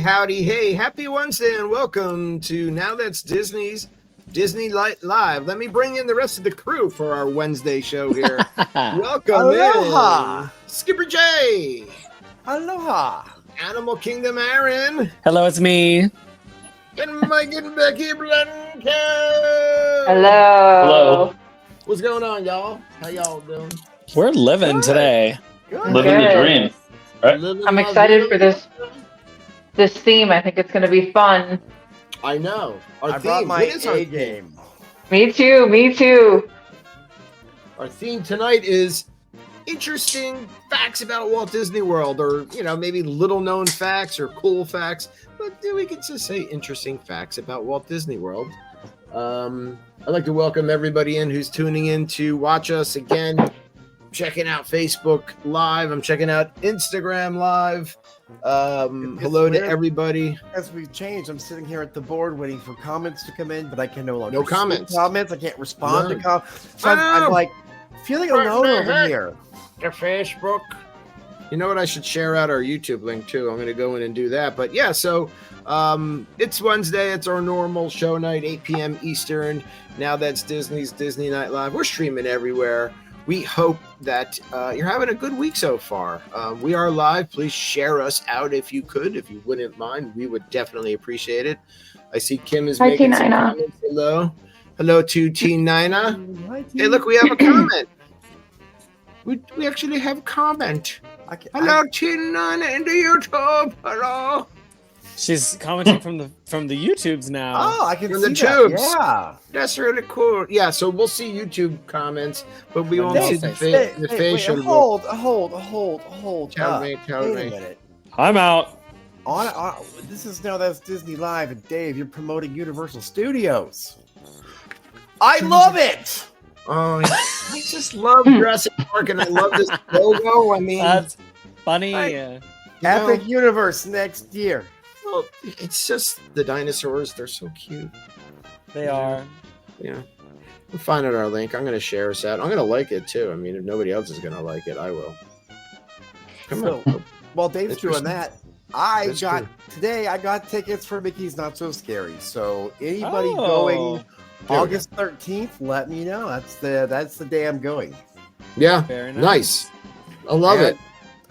howdy, hey, happy Wednesday and welcome to Now That's Disney's Disney Live. Let me bring in the rest of the crew for our Wednesday show here. Welcome Aloha. in Skipper J. Aloha. Animal Kingdom Aaron. Hello, it's me. And Mike and Becki Blanco. Hello. What's going on, y'all? How y'all doing? We're living today. Good. Living the dream. Right? my I'm excited for dream. this theme. I think it's going to be fun. I know. Our I theme. brought my What is our A theme? game. Me too. Our theme tonight is interesting facts about Walt Disney World, or maybe little known facts or cool facts, but we could just say interesting facts about Walt Disney World. I'd like to welcome everybody in who's tuning in to watch us again. Checking out Facebook Live. I'm checking out Instagram Live. Hello to everybody. As we've changed, I'm sitting here at the board waiting for comments to come in, but I can no longer No see comments. comments. I can't respond to None. comments. So I'm like feeling alone over here. The Facebook. You know what? I should share out our YouTube link too. I'm going to go in and do that. But yeah, so it's Wednesday. It's our normal show night, 8 p.m. Eastern. Now that's Disney's Disney Night Live. We're streaming everywhere. We hope that you're having a good week so far. We are live. Please share us out if you could, if you wouldn't mind. We would definitely appreciate it. I see Kim is making some comments. Hello. Hello to T9. Hey, look, we have a comment. We actually have a comment. Hello, T9 in the YouTube. Hello. She's commenting from the YouTubes now. Oh, I can From see the that. tubes. Yeah. That's really cool. Yeah, so we'll see YouTube comments, but we won't see the Wait, facial. hold. Tell me. Wait a minute. I'm out. This is Now That's Disney Live, and Dave, you're promoting Universal Studios. I love it. Oh, I just love Jurassic Park, and I love this logo. I mean, That's funny. Epic Universe next year. well, it's just the dinosaurs. They're so cute. They are. Yeah. We'll find out our link. I'm going to share us out. I'm going to like it, too. I mean, if nobody else is going to like it, I will. Come on. While Dave's doing that, I That's got tickets for Mickey's Not So Scary. So anybody Oh. going August 13th, let me know. That's the day I'm going. Yeah. Very Nice. I love And it.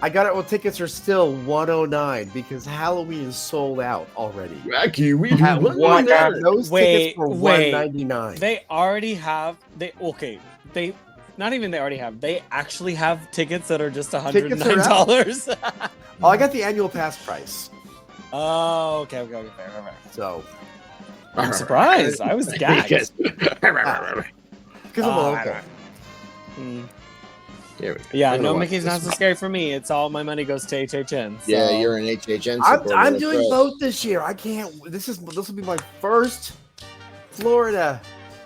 I got it. Well, tickets are still $109 because Halloween is sold out already. Wacky. We At do one, that. those tickets were $199. They already have. They not even they already have. They actually have tickets that are just $109. Oh, I got the annual pass price. Oh, okay, fair. So I'm surprised. I was gagged. because I'm local. Mm. Yeah, No, Mickey's Not So Scary for me. It's all my money goes to HHN. So. Yeah, you're an HHN I'm supporter. doing both this year. I can't. This will be my first Florida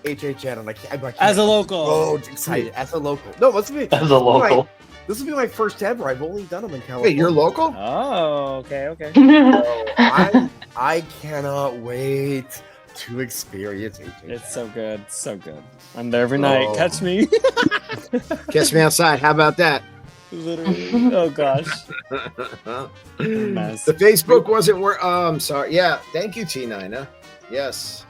HHN, and I can't. As a local. Oh, excited as a local. No, this will be As a local. This will be my first ever. I've only done them in California. Wait, you're local? Oh, okay. So I cannot wait to experience HHN. It's so good. I'm there every night. Oh. Catch me. Catch me outside. How about that? Literally. Oh gosh. Mess. The Facebook wasn't where. I'm sorry. Yeah. Thank you, T9. Yes.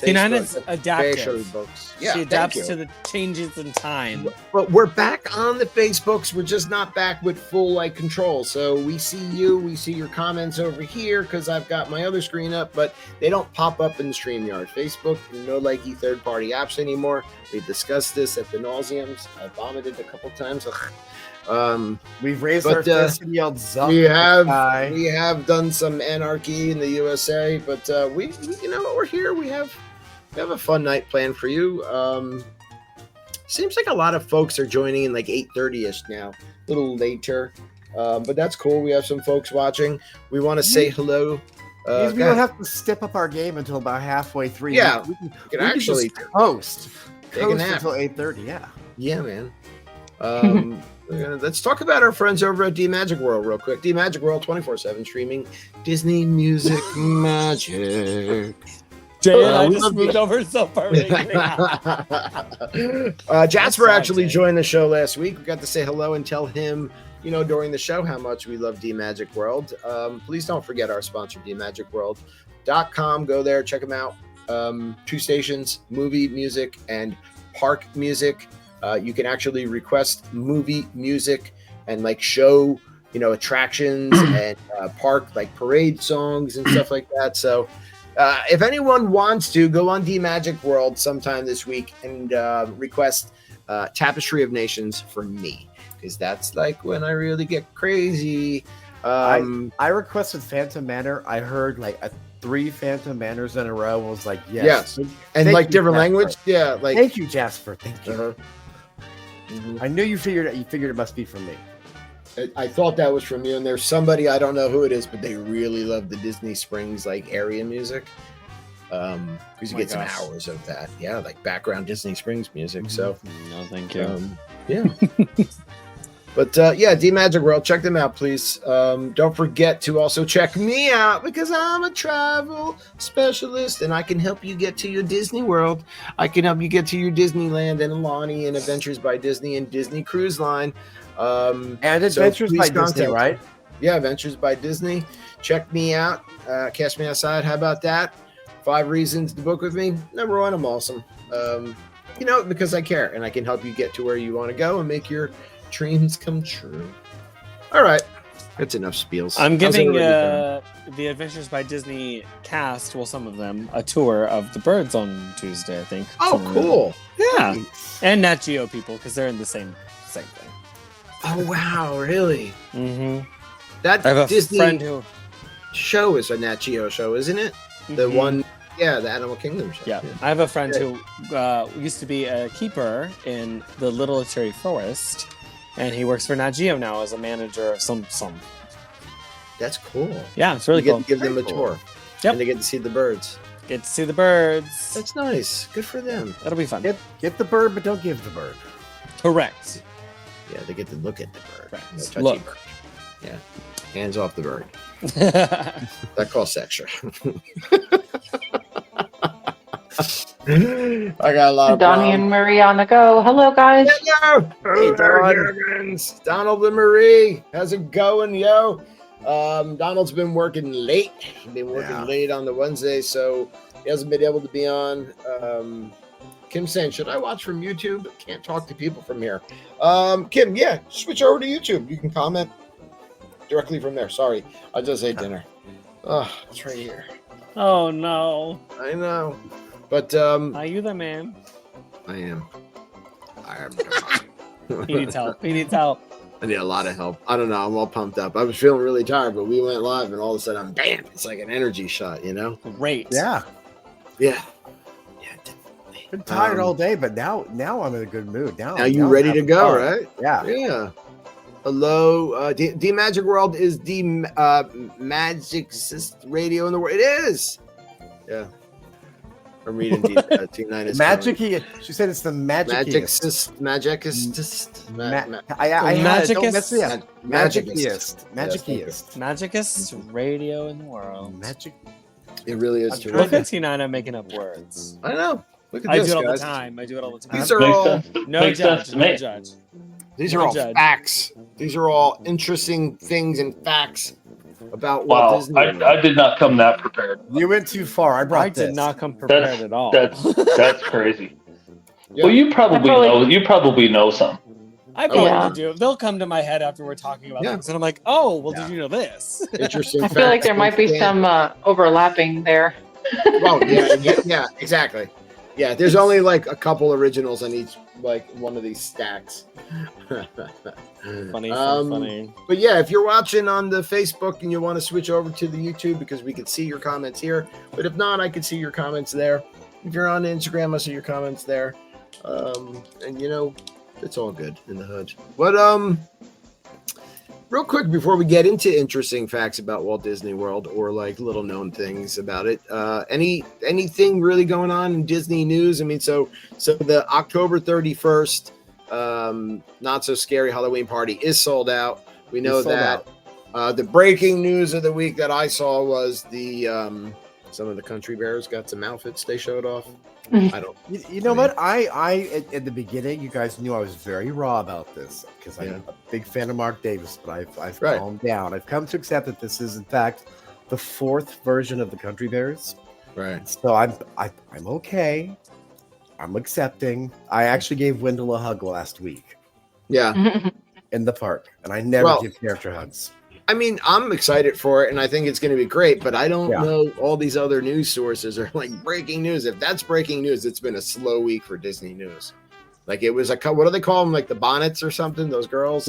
T9 Facebook, is the adaptive. facial books. Yeah, She thank adapts you. to the changes in time. But we're back on the Facebooks. We're just not back with full control. So we see you. We see your comments over here because I've got my other screen up, but they don't pop up in the StreamYard. Facebook, no third-party apps anymore. We've discussed this at the nauseams. I vomited a couple times. We've raised But, our fists and yelled "Zuck!" We at the sky. have done some anarchy in the USA, but we we're here. We have a fun night planned for you. Seems like a lot of folks are joining in 8:30ish now, a little later, but that's cool. We have some folks watching. We want to say hello. Means we don't have to step up our game until about halfway through. Yeah, we can actually just coast take a nap until 8:30. Yeah. man. Let's talk about our friends over at D Magic World real quick. D Magic World 24/7 streaming Disney Music Magic. Jay and I just moved over so far. Jasper actually joined the show last week. We got to say hello and tell him during the show how much we love D Magic World, please don't forget our sponsor, DMagicWorld.com. Go there, check them out. 2 stations, movie music and park music. You can actually request movie music and like show, attractions and park like parade songs and stuff like that. So if anyone wants to, go on D Magic World sometime this week and request Tapestry of Nations for me, because that's like when I really get crazy. I requested Phantom Manor. I heard like 3 Phantom Manors in a row. I was like, yes. And Thank like you, different Jasper. language. Yeah. Like, Thank you, Jasper. Thank you. Mhm. I knew you figured it. You figured it must be from me. I thought that was from you, and there's somebody, I don't know who it is, but they really love the Disney Springs like area music. Because you get some hours of that, like background Disney Springs music. So No, thank you. yeah. But D Magic World, check them out, please. Don't forget to also check me out, because I'm a travel specialist and I can help you get to your Disney World. I can help you get to your Disneyland and Aulani and Adventures by Disney and Disney Cruise Line. And Adventures by Disney, right? Yeah, Adventures by Disney. Check me out. Cast me outside. How about that? 5 reasons to book with me. Number 1, I'm awesome. Because I care and I can help you get to where you want to go and make your dreams come true. All right. That's enough spiels. I'm How's giving everybody the Adventures by Disney cast, well, some of them, a tour of the birds on Tuesday, I think. Oh, Something like cool. that. Yeah. And Nat Geo people, because they're in the same thing. Oh, wow. Really? Mm-hmm. That I have a Disney friend who... show is a Nat Geo show, isn't it? The Mhm. one, the Animal Kingdom show. Yeah. I have a friend who used to be a keeper in the Little Cherry Forest, and he works for Nat Geo now as a manager of some. That's cool. Yeah, it's really you get cool. to give them a Very tour. Yep. And they get to see the birds. Get to see the birds. That's nice. Good for them. That'll be fun. Get the bird, but don't give the bird. Correct. Yeah, they get to look at the bird. Right. No touchy Look. bird. Yeah. Hands off the bird. That costs extra. I got a lot of Donnie and Marie on the go. Hello, guys. Hello. Hey, Donald and Marie. How's it going, yo? Donald's been working late. He's been working late on the Wednesday, so he hasn't been able to be on. Kim's saying, should I watch from YouTube? Can't talk to people from here. Kim, switch over to YouTube. You can comment directly from there. Sorry, I just ate dinner. Oh, it's right here. Oh no. I know. But Are you the man? I am. He needs help. He needs help. I need a lot of help. I don't know. I'm all pumped up. I was feeling really tired, but we went live, and all of a sudden, bam! It's like an energy shot, Great. Yeah. Yeah. Yeah, definitely. Been tired all day, but now I'm in a good mood. Now you I'm ready to having go, fun. right? Yeah. Yeah. Hello, D Magic World is the magicest radio in the world. It is. Yeah. I'm reading T9 is Magic. She said it's the magicest. Magicest radio in the world. Magic. It really is. Look at T9, I'm making up words. I know. Look at I this, do it all guys. the time. These are all. No Makes sense judge. to No me. judge. These are No all judge. facts. These are all interesting things and facts about Walt Wow, Disney World. I did not come that prepared. You went too far. I brought I this. did not come prepared at all. That's crazy. Yeah. Well, you probably know some. I probably Yeah. do. They'll come to my head after we're talking about Yeah. things, and I'm like, oh, well, Yeah. did you know this? Interesting. I feel like there might be some overlapping there. Well, yeah, exactly. Yeah, there's only like a couple originals on each, like one of these stacks. Funny. But yeah, if you're watching on the Facebook and you want to switch over to the YouTube, because we can see your comments here, but if not, I can see your comments there. If you're on Instagram, I see your comments there. And it's all good in the hood. But real quick before we get into interesting facts about Walt Disney World or like little known things about it, anything really going on in Disney news? I mean, so the October 31st not so scary Halloween party is sold out. We know that. The breaking news of the week that I saw was the Some of the country bears got some outfits they showed off. I don't. You know what? I at the beginning, you guys knew I was very raw about this because I'm a big fan of Mark Davis, but I've calmed down. I've come to accept that this is in fact the 4th version of the Country Bears. Right. So I'm okay. I'm accepting. I actually gave Wendell a hug last week. Yeah. In the park, and I never give character hugs. I mean, I'm excited for it, and I think it's going to be great, but I don't know all these other news sources are like breaking news. If that's breaking news, it's been a slow week for Disney news. Like it was what do they call them? Like the Bonnets or something? Those girls?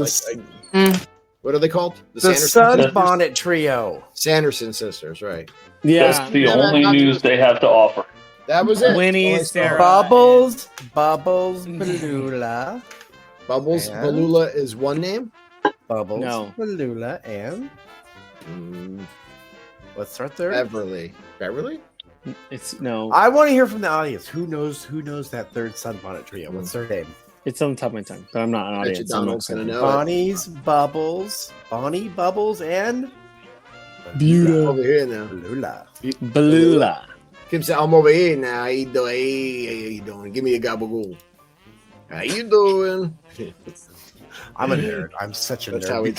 What are they called? The Sunbonnet Trio. Sanderson sisters, right. Yeah. That's the only news they have to offer. That was it. Winnie, Sarah. Bubbles, Balula. Bubbles, Balula is one name? Bubbles, Balula, and let's start there. Beverly. It's no. I want to hear from the audience. Who knows that third Sunbonnet Trio? What's their name? It's on the top of my tongue, but I'm not an audience. Donald's gonna know. Bonnie, Bubbles, and Beautiful. Over here now. Balula. Kim said, I'm over here now. How you doing? Hey, how you doing? Give me a gabagool. How you doing? I'm a nerd. I'm such a That's nerd how we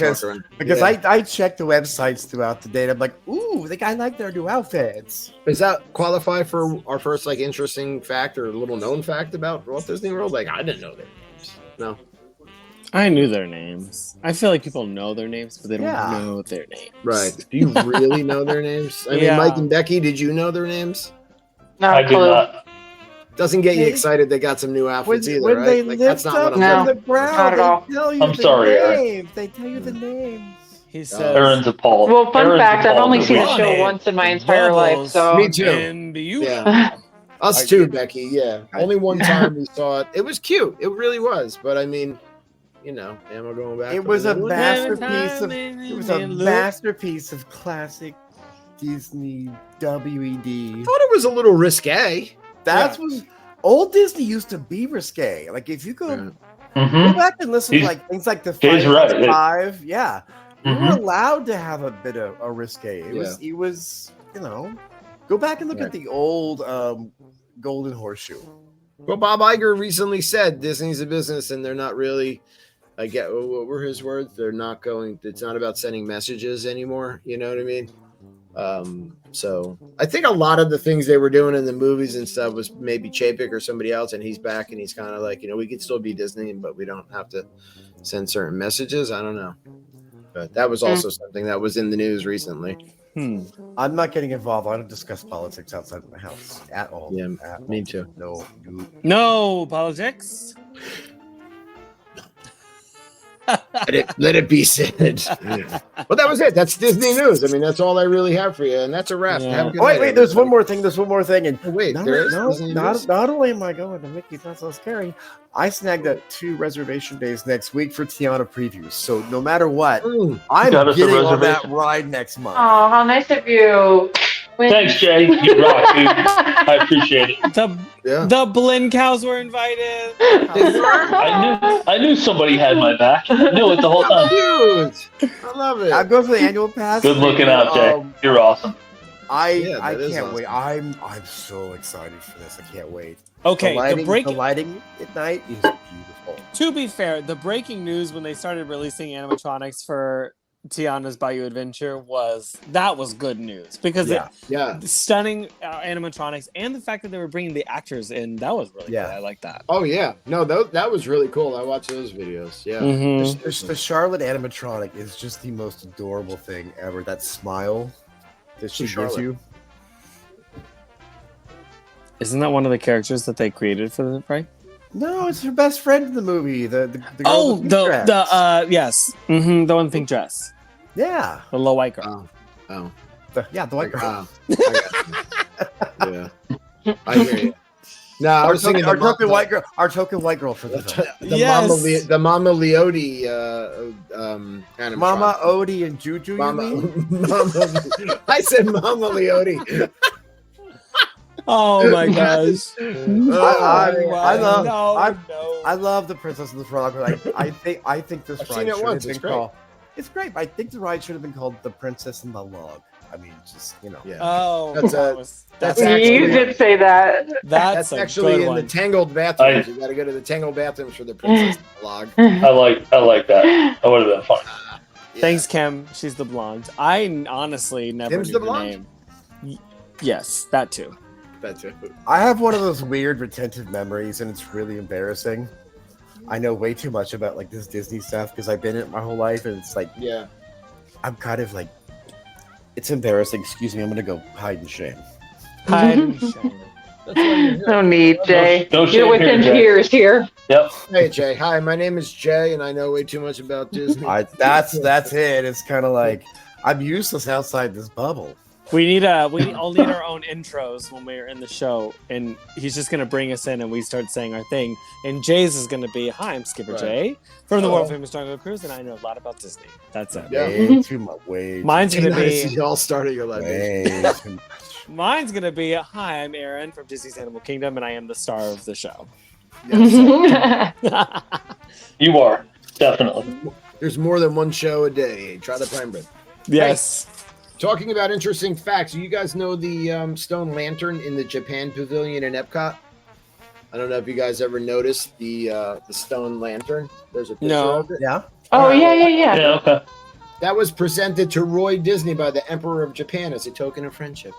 because I check the websites throughout the day. And I'm like, ooh, I like their new outfits. Does that qualify for our first like interesting fact or little known fact about Walt Disney World? Like I didn't know their names. No. I knew their names. I feel like people know their names, but they don't know their names. Right. Do you really know their names? I mean, Mike and Becki, did you know their names? I did not. Doesn't get you excited they got some new outfits either, when right? they Like, lift up from the ground, they tell you names. They tell you the names. He says, Aaron's appalled. Well, fun Aaron's fact, I've appalled only that seen we- the show once in my entire life, so Me too. And Yeah. Us too, Becki. Yeah. Only one time we saw it. It was cute. It really was. But I mean, am I going back? It was a masterpiece of classic Disney WED. I thought it was a little risque. That's what old Disney used to be risque. Like if you go back and listen to like things like the Five, you were allowed to have a bit of a risque. It was, go back and look at the old Golden Horseshoe. Well, Bob Iger recently said Disney's a business and they're not really, what were his words? They're not going, it's not about sending messages anymore. You know what I mean? So I think a lot of the things they were doing in the movies and stuff was maybe Chapek or somebody else, and he's back and he's kind of like, we could still be Disney, but we don't have to send certain messages. I don't know. But that was also something that was in the news recently. I'm not getting involved. I don't discuss politics outside of my house at all. Yeah, me too. No politics. Let it be said. Well, that was it. That's Disney news. I mean, that's all I really have for you, and that's a wrap. Have a good night, wait. There's one more thing. And not only am I going to Mickey's Not So Scary, I snagged up 2 reservation days next week for Tiana previews. So no matter what, I'm getting on that ride next month. Oh, how nice of you. Thanks, Jay. You rock, dude. I appreciate it. The Blinn cows were invited. I knew somebody had my back. I knew it the whole time. Cute. I love it. I'm going for the annual pass. Good looking out, Jay. You're awesome. I can't wait. I'm so excited for this. I can't wait. Okay, the lighting at night is beautiful. To be fair, the breaking news when they started releasing animatronics for Tiana's Bayou Adventure was good news because stunning animatronics and the fact that they were bringing the actors in, that was really good. I like that. Oh yeah, no, that was really cool. I watched those videos. Yeah, the Charlotte animatronic is just the most adorable thing ever. That smile that she gives you. Isn't that one of the characters that they created for the right? No, it's her best friend in the movie. The girl with the pink dress. Yes, the one in pink dress. Yeah, the little white girl. The white girl. Yeah, I hear you. No, I was thinking our token white girl. Our token white girl for the Mama Leote animatronic. Mama Odie and Juju. I said Mama Leote. Oh my gosh! I love the Princess and the Frog. I think this ride should have been called. It's great. I think the ride should have been called The Princess and the Log. I mean, just Yeah. Oh, that's You actually did say that. That's actually in the Tangled bathrooms. You got to go to the Tangled bathrooms for the princess vlog. I like that. That would have been fun. Thanks, Kim. She's the blonde. I honestly never Kim's knew the her blonde? name. Yes, that too. That's it. I have one of those weird retentive memories, and it's really embarrassing. I know way too much about like this Disney stuff because I've been in it my whole life, and it's like, I'm kind of like, it's embarrassing. Excuse me, I'm gonna go hide in shame. Hide and shame. No need, Jay. No You're within peers here. Yep. Hey Jay, hi. My name is Jay, and I know way too much about Disney. That's it. It's kind of like I'm useless outside this bubble. We all need our own intros when we're in the show, and he's just gonna bring us in, and we start saying our thing. And Jay's is gonna be, "Hi, I'm Skipper Jay from the world famous Jungle Cruise, and I know a lot about Disney." That's it. Way too much. Mine's gonna be. Y'all started your life. Mine's gonna be, "Hi, I'm Aaron from Disney's Animal Kingdom, and I am the star of the show." You are definitely. There's more than one show a day. Try to find it. Yes. Hey, talking about interesting facts, you guys know the stone lantern in the Japan Pavilion in Epcot? I don't know if you guys ever noticed the stone lantern. There's a picture of it. Yeah. Oh, yeah. Yeah, okay. That was presented to Roy Disney by the Emperor of Japan as a token of friendship.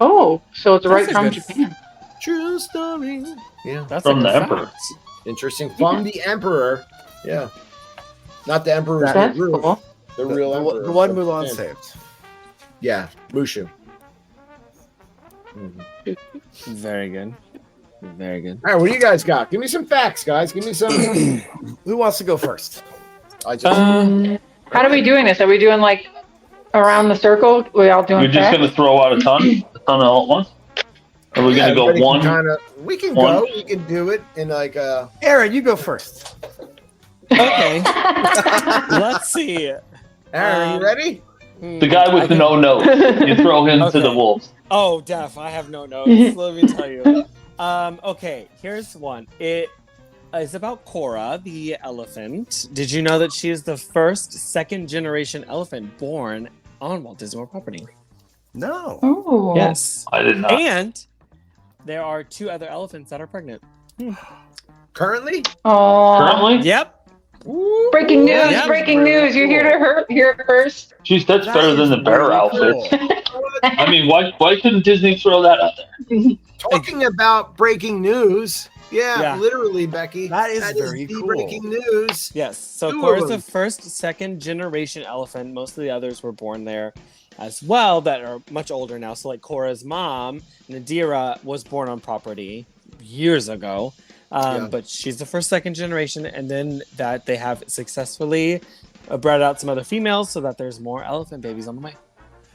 Oh, so it's right That's from good. Japan. True story. Yeah. That's From a good the Emperor. fact. Interesting. From the Emperor. Yeah. Not the Emperor's That's roof. cool. The real Emperor. The one Mulan saved. Yeah. Mushu. Very good. Very good. All right, what do you guys got? Give me some facts, guys. Give me some. Who wants to go first? I just. How are we doing this? Are we doing like around the circle? We all doing You're just facts? gonna throw out a ton all at once? Are we gonna go everybody one? We can one? go. We can do it in like a. Aaron, you go first. Okay. Let's see. Aaron, you ready? The guy with no notes. You throw him to the wolves. Oh, Def, I have no notes. Let me tell you. Okay, here's one. It is about Cora, the elephant. Did you know that she is the first second-generation elephant born on Walt Disney World property? No. Oh. Yes. I did not. And there are 2 other elephants that are pregnant. Currently? Oh. Currently? Yep. Ooh. Breaking news! Yeah. Breaking news! You hear it first? Jeez, that's That better than is the bear really outfit. cool. I mean, why couldn't Disney throw that out there? Talking about breaking news. Yeah. Literally, Becky. That is very the cool. breaking news. Yes. So 2 of Cora's the them. first second-generation elephant. Most of the others were born there as well that are much older now. So like Cora's mom, Nadira, was born on property years ago. But she's the first second generation, and then that they have successfully bred out some other females so that there's more elephant babies on the way.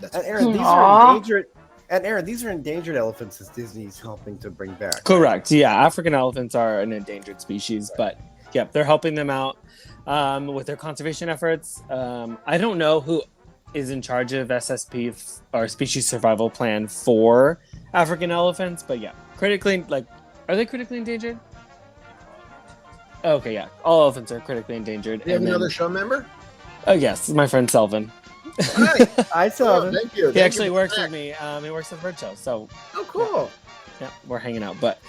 And Aaron, these are endangered. And Aaron, these are endangered elephants that Disney's helping to bring back. Correct. Yeah, African elephants are an endangered species, but yeah, they're helping them out with their conservation efforts. I don't know who is in charge of SSP or species survival plan for African elephants, but yeah, are they critically endangered? Okay, yeah. All elephants are critically endangered. Do you have another show member? Oh, yes. My friend Selvin. I saw him. Thank you. He actually works with me. He works at the Bird Show. So, oh, cool. yeah, we're hanging out. But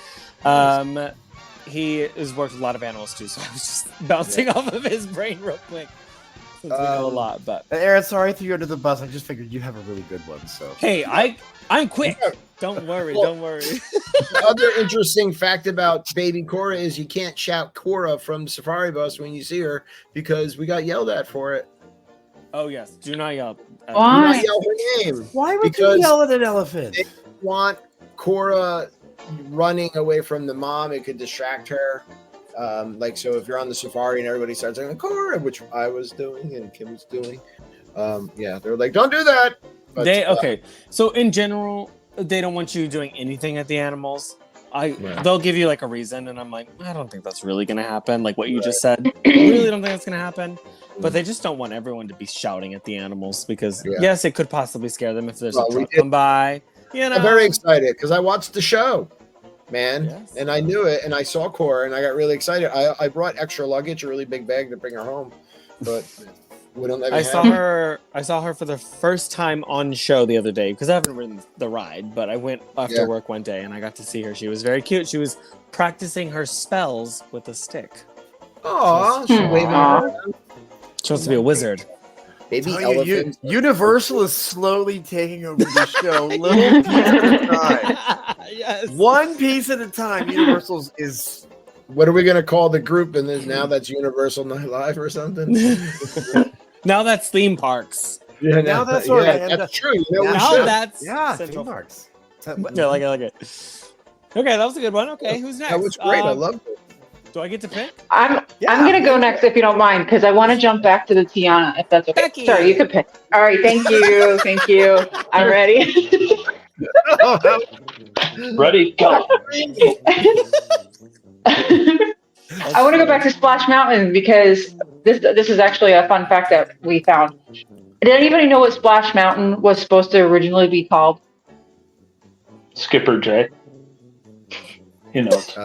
he has worked with a lot of animals, too. So I was just bouncing off of his brain real quick. Since we know a lot. But And Aaron, sorry I threw you under the bus. I just figured you have a really good one. So hey, I'm quick. Don't worry. Don't worry. The other interesting fact about baby Cora is you can't shout Cora from the safari bus when you see her because we got yelled at for it. Oh, yes. Do not yell. Do Why? not yell her name. why would Because you yell at an elephant? They want Cora running away from the mom. It could distract her. So if you're on the safari and everybody starts saying Cora, which I was doing and Kim was doing, they're like, don't do that. But, Okay. So in general, they don't want you doing anything at the animals. They'll give you like a reason, and I'm like, I don't think that's really gonna happen. Like what you just said, I really don't think that's gonna happen. But they just don't want everyone to be shouting at the animals because yes, it could possibly scare them if there's a truck come by. You know, I'm very excited because I watched the show, man, Yes. and I knew it, and I saw Cora, and I got really excited. I brought extra luggage, a really big bag to bring her home, but I saw her for the first time on show the other day because I haven't ridden the ride, but I went after work one day and I got to see her. She was very cute. She was practicing her spells with a stick. Aww, she wants to be a wizard. Baby elephant. Universal is slowly taking over the show, little piece at a time. Yes. One piece at a time. Universal is. What are we gonna call the group? And then now that's Universal Night Live or something. Now that's theme parks. Yeah, now that's that's true. You know, now that's theme parks. Yeah, like it. Okay, that was a good one. Okay, who's next? That was great. I loved it. Do I get to pick? I'm gonna go next if you don't mind, because I want to jump back to the Tiana, if that's okay. Becki. Sorry, you could pick. All right, thank you. I'm ready. Ready, go. I want to go back to Splash Mountain because this is actually a fun fact that we found. Did anybody know what Splash Mountain was supposed to originally be called? Skipper J. He knows.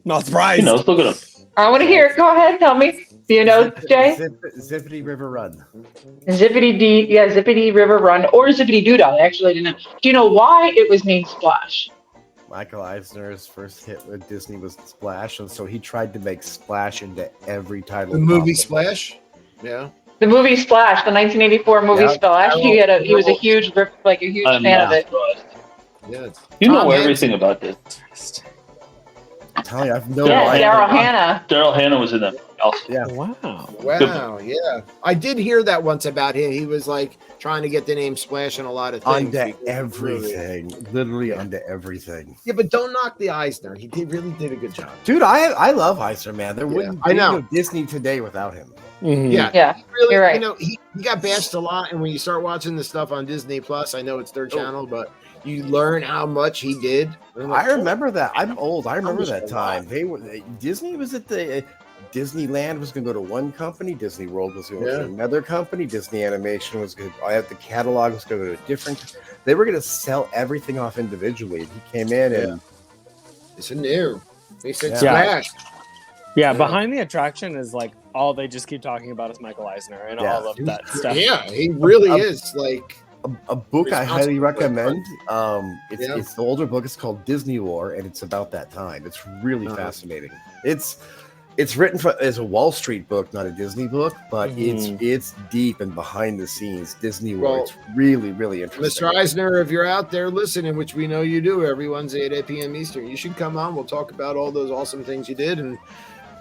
Not surprised. He knows. Look at him. I want to hear it. Go ahead, tell me. Do you know, Jay? Zippity River Run. Zippity River Run, or Zippity Doodah. I actually didn't know. Do you know why it was named Splash? Michael Eisner's first hit with Disney was Splash, and so he tried to make Splash into every title. The movie Splash? Yeah. The movie Splash, the 1984 movie Splash. He was a huge fan of it. Yeah. You know everything about this. I'm telling you, I've no idea. Daryl Hannah was in that. Also. Yeah. Wow. Yeah. I did hear that once about him. He was like trying to get the name Splash in a lot of things. Onto everything. Literally onto everything. Yeah, but don't knock the Eisner. He really did a good job. Dude, I love Eisner, man. There wouldn't be no Disney today without him. Mm-hmm. Yeah. Really, you're right. You know, he got bashed a lot, and when you start watching the stuff on Disney Plus, I know it's their channel, but you learn how much he did. I remember that. I'm old. I remember that time. Disney was at the Disneyland was going to go to one company. Disney World was going to go to another company. Disney Animation was going to. The catalog was going to go to a different. They were going to sell everything off individually. He came in and it's new. He said Splash. Yeah, behind the attraction is like all they just keep talking about is Michael Eisner and all of that stuff. Yeah, he really is like. A book I highly recommend. It's the older book. It's called Disney Lore, and it's about that time. It's really fascinating. It's written as a Wall Street book, not a Disney book, but it's deep and behind the scenes Disney Lore. It's really, really interesting. Mr. Eisner, if you're out there listening, which we know you do every Wednesday at 8 p.m. Eastern, you should come on. We'll talk about all those awesome things you did, and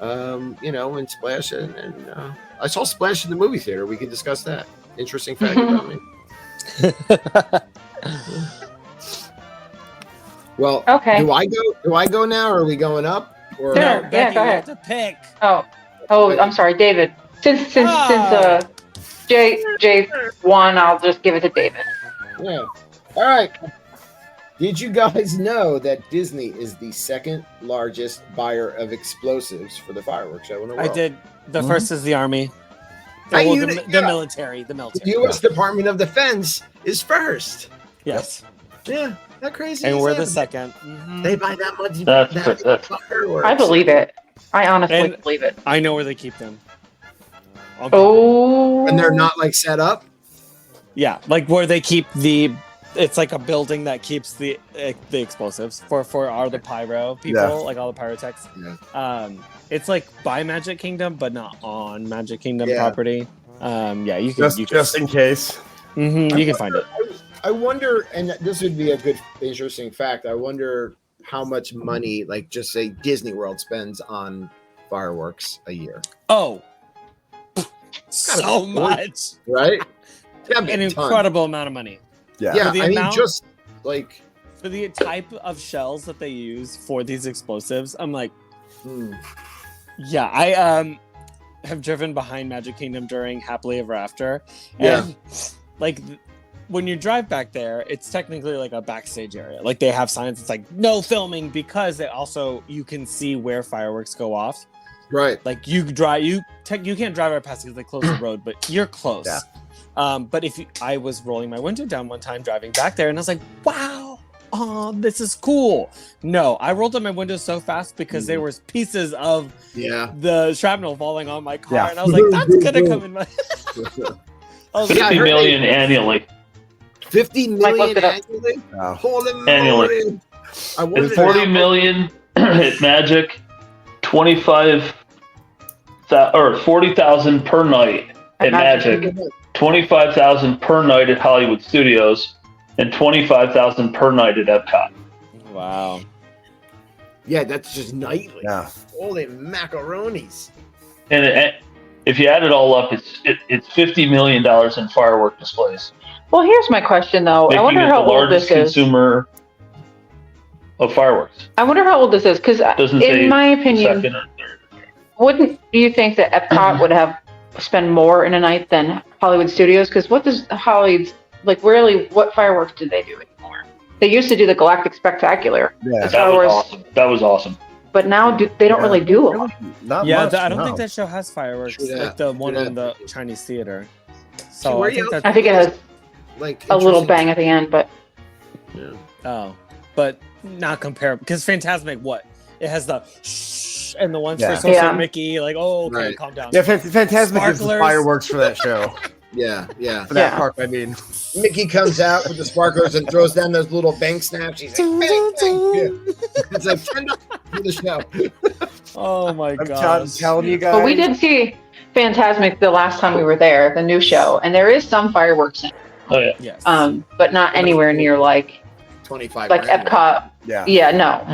and Splash. And I saw Splash in the movie theater. We could discuss that. Interesting fact about me. Well, okay. Do I go now, or are we going up? Or Becki, go ahead. You have to pick. Oh, I'm sorry, David. Since Jay won, I'll just give it to David. Yeah. All right. Did you guys know that Disney is the second largest buyer of explosives for the fireworks show in the world? I did. The first is the Army. The military. The U.S. Department of Defense is first. Yes. Yeah. That crazy. And we're the second. Mm-hmm. They buy that much. Fireworks. I believe it. I honestly believe it. I know where they keep them. And they're not like set up. Yeah, like where they keep it's like a building that keeps the explosives for all the pyro people, like all the pyrotechs. Yeah. It's like by Magic Kingdom, but not on Magic Kingdom property. You can just in case. Mm-hmm, you can find it. I wonder, and this would be a good, interesting fact. I wonder how much money, like just say Disney World spends on fireworks a year. Oh, so much, right? An incredible amount of money. Yeah. Just like for the type of shells that they use for these explosives, I'm like, yeah. I have driven behind Magic Kingdom during Happily Ever After, and like. When you drive back there, it's technically like a backstage area. Like they have signs. It's like no filming because you can see where fireworks go off. Right. Like you can't drive right past because they close the road, but you're close. Yeah. But I was rolling my window down one time driving back there, and I was like, wow, oh, this is cool. No, I rolled up my window so fast because there was pieces of the shrapnel falling on my car, and I was like, that's gonna come in my. 50 million annually. 50 million annually? Holy annually. And 40 million at Magic, 40,000 per night at Magic, 25,000 per night at Hollywood Studios, and 25,000 per night at Epcot. Wow. Yeah, that's just nightly. Yeah. Holy macaronis. And if you add it all up, it's $50 million in firework displays. Well, here's my question, though. I wonder how old this is. Consumer of fireworks. I wonder how old this is, because in my opinion, wouldn't you think that Epcot would have spend more in a night than Hollywood Studios? Because what does Hollywood, like, really, what fireworks do they do anymore? They used to do the Galactic Spectacular. Yeah, that was awesome. But now they don't really do them. I don't think that show has fireworks, like the one on the Chinese theater. So I think it has like a little bang at the end, but but not comparable because Fantasmic, it has the shh and the ones for Sorcerer Mickey, like calm down. Yeah, Fantasmic is the fireworks for that show. Yeah. For that park, I mean, Mickey comes out with the sparklers and throws down those little bank snaps. He's like, bang, bang. Yeah. It's like $10 for the show. Oh my god! I'm telling you guys. But we did see Fantasmic the last time we were there, the new show, and there is some fireworks in it. Oh yeah. Yes. But not anywhere near like 25. Like Epcot. Yeah. No.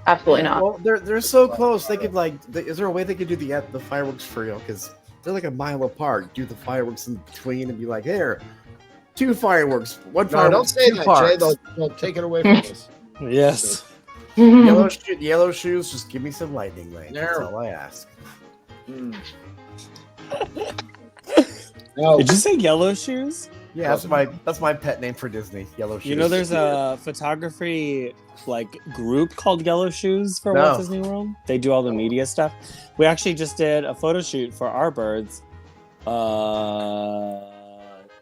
Absolutely not. Well, they're so close. They could is there a way they could do the fireworks for you? Because they're like a mile apart. Do the fireworks in between and be like, here, 2 fireworks, 1 fireworks. Don't say that, Jay. They'll take it away from us. Yes. Yellow shoes. Just give me some lightning lane. That's all I ask. Did you say yellow shoes? Yeah, that's my pet name for Disney. Yellow Shoes. You know, there's a photography group called Yellow Shoes for Walt Disney World. They do all the media stuff. We actually just did a photo shoot for our birds a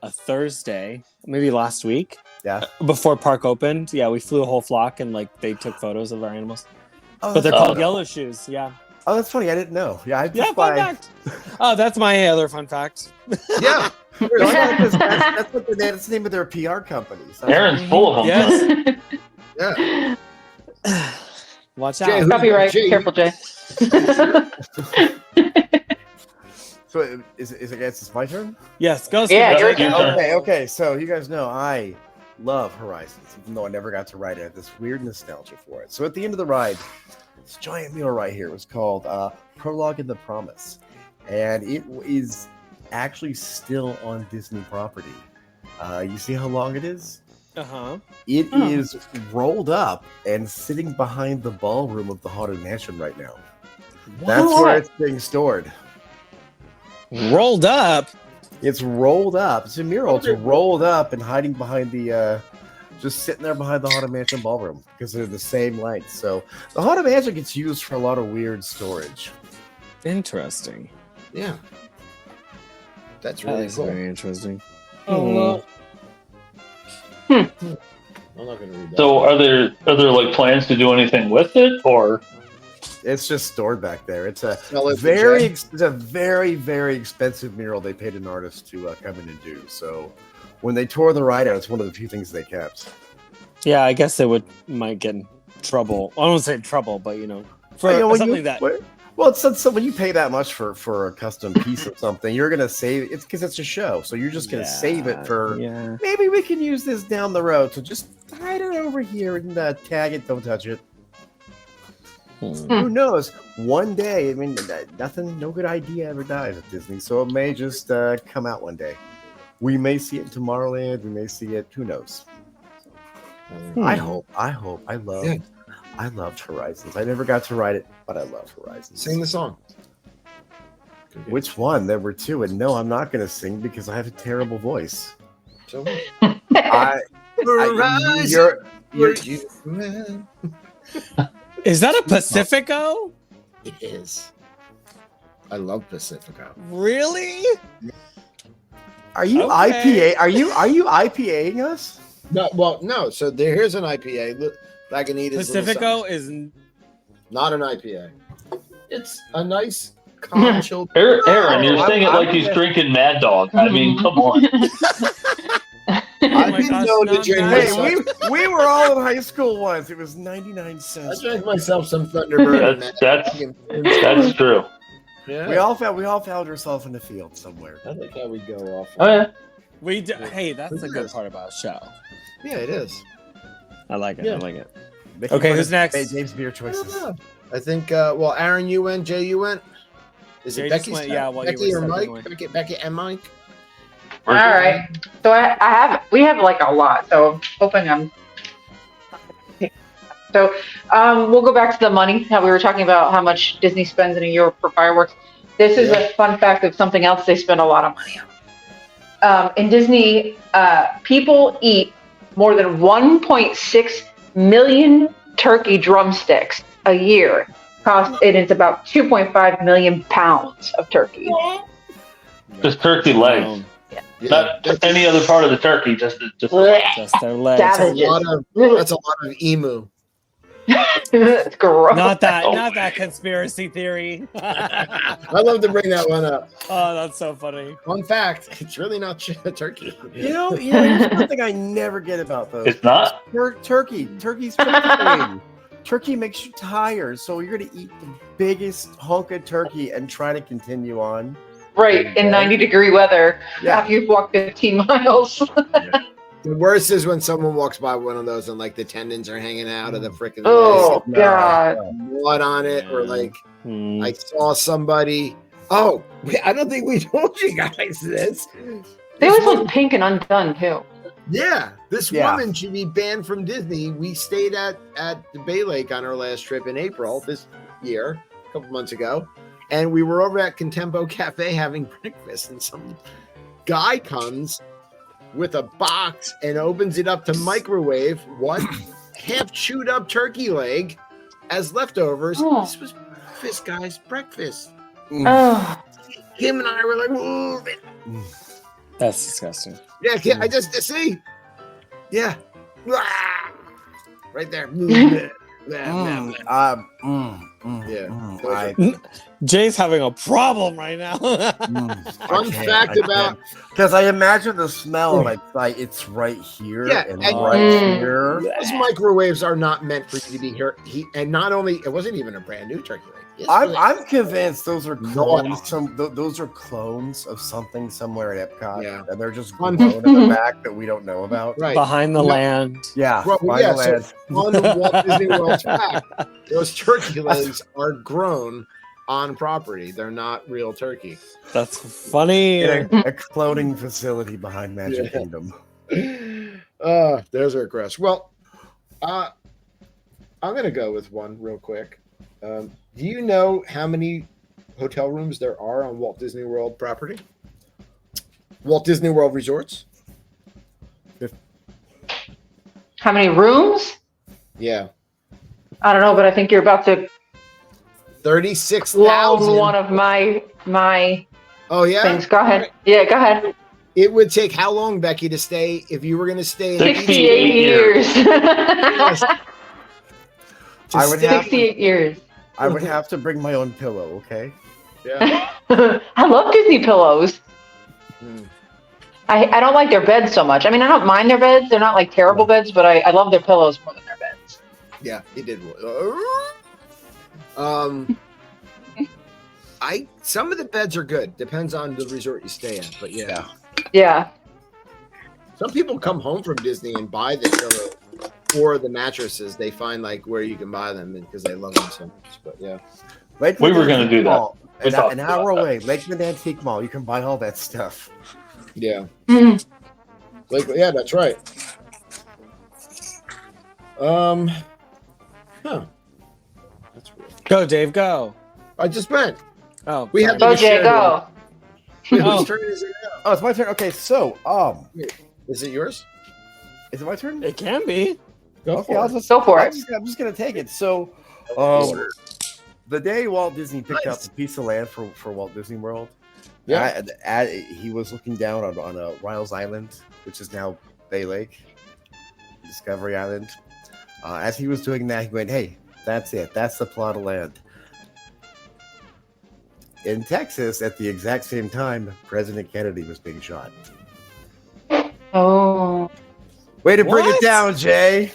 Thursday, maybe last week. Yeah. Before park opened. Yeah, we flew a whole flock and they took photos of our animals. But they're called Yellow Shoes. Yeah. Oh, that's funny. I didn't know. Yeah, fun fact. Oh, that's my other fun fact. Yeah. That's the name of their PR company. So. Aaron's full of them. Yes. Yeah. Watch out. Jay, copyright. Careful, Jay. So is my turn? Yes, go. Yeah, your turn. Okay. So you guys know I love Horizons, even though I never got to ride it. I have this weird nostalgia for it. So at the end of the ride, this giant mural right here was called Prologue and the Promise, and it is actually still on Disney property. You see how long it is? It is rolled up and sitting behind the ballroom of the Haunted Mansion right now. That's where it's being stored. Rolled up? It's rolled up. It's a mural. It's rolled up and hiding behind the just sitting there behind the Haunted Mansion ballroom because they're the same length. So the Haunted Mansion gets used for a lot of weird storage. Interesting. Yeah. That's really cool. Very interesting. I'm not gonna read that. So are there plans to do anything with it, or it's just stored back there? It's a very, very expensive mural they paid an artist to come in and do. So when they tore the ride out, it's one of the few things they kept. Yeah, I guess they might get in trouble. I don't say trouble, but for something that. Well, so when you pay that much for a custom piece of something, you're gonna save it because it's a show. So you're just gonna save it for maybe we can use this down the road. So just hide it over here and tag it. Don't touch it. Who knows? One day, I mean, no good idea ever dies at Disney. So it may just come out one day. We may see it in Tomorrowland. We may see it. Who knows? I hope. I loved Horizons. I never got to ride it, but I love Horizons. Sing the song. Which one? There were 2, and no, I'm not going to sing because I have a terrible voice. So Is that a Pacifico? It is. I love Pacifico. Really? Are you IPA? Are you IPAing us? No. So here's an IPA. Look, Lagunitas. Pacifico is not an IPA. It's a nice, calm, chilled. Aaron, you're saying it like he's drinking Mad Dog. I mean, come on. We were all in high school once. It was 99 cents. I drank myself some Thunderbird. That's true. Yeah. We all found ourselves in the field somewhere. I like how we go off. Oh yeah. Hey, that's the good part about a show. Yeah, it is. I like it. Yeah. I like it. Okay, who's next? Hey, James, beer choices. I think. Aaron, you went. Jay, you went. Is it Becky's went, yeah, Becki or Mike? Becki and Mike. All right. So we have like a lot. So I'm hoping So we'll go back to the money. How we were talking about how much Disney spends in a year for fireworks. This is a fun fact of something else they spend a lot of money on. In Disney, people eat more than 1.6 million turkey drumsticks a year. It's about 2.5 million pounds of turkey. Just turkey legs. Not any other part of the turkey, just their legs. That's a lot of emu. It's gross. Not that conspiracy theory. I love to bring that one up. Oh, that's so funny. Fun fact: it's really not turkey. Here's something I never get about those. It's not Turkey's vegetarian. Turkey makes you tired, so you're gonna eat the biggest hunk of turkey and try to continue on. Right, in 90-degree weather after you've walked 15 miles. The worst is when someone walks by one of those and like the tendons are hanging out of the freaking God, blood on it, or like I saw somebody. Oh, I don't think we told you guys this. They always look pink and undone too. Yeah, this woman should be banned from Disney. We stayed at the Bay Lake on our last trip in April this year, a couple months ago. And we were over at Contempo Cafe having breakfast, and some guy comes with a box and opens it up to microwave one half chewed up turkey leg as leftovers. This was this guy's breakfast. Him and I were like, "Ooh." That's disgusting. Yeah, I just see. Yeah, right there. Jay's having a problem right now. Fun fact about because I imagine the smell and it's right here and right here. Those microwaves are not meant for you to be here. And not only it wasn't even a brand new turkey leg. I'm convinced those are clones. Those are clones of something somewhere at Epcot, and they're just grown in the back that we don't know about. Right behind the land. Yeah, the land. So on the Walt Disney World's back, those turkey legs are grown on property. They're not real turkey. That's funny. A cloning facility behind Magic Kingdom. There's our gross. Well, I'm gonna go with one real quick. Do you know how many hotel rooms there are on Walt Disney World property? Walt Disney World Resorts? How many rooms? Yeah. I don't know, but I think you're about to 36,000. One of my oh yeah things. Go ahead. Right. Yeah, go ahead. It would take how long, Becki, to stay if you were going to stay in 68 years. I would 68 years. I would have to bring my own pillow, okay? Yeah. I love Disney pillows. I don't like their beds so much. I mean, I don't mind their beds. They're not like terrible beds, but I love their pillows more than their beds. Yeah, he did. Some of the beds are good. Depends on the resort you stay at, but yeah. Some people come home from Disney and buy the pillow or the mattresses. They find like where you can buy them because they love them so much. But yeah, we were going to do that. An hour away, Lakeland Antique Mall. You can buy all that stuff. Yeah. Yeah, that's right. That's weird. Go, Dave. Go. I just went. Oh, we have go, Jay. Go. Whose turn is it now? Oh, it's my turn. Okay, so is it yours? Is it my turn? It can be. Go for it. I'm just gonna take it. So, the day Walt Disney picked out the piece of land for Walt Disney World, he was looking down on Riles Island, which is now Bay Lake, Discovery Island. As he was doing that, he went, "Hey, that's it. That's the plot of land." In Texas, at the exact same time, President Kennedy was being shot. Oh. Way to bring it down, Jay.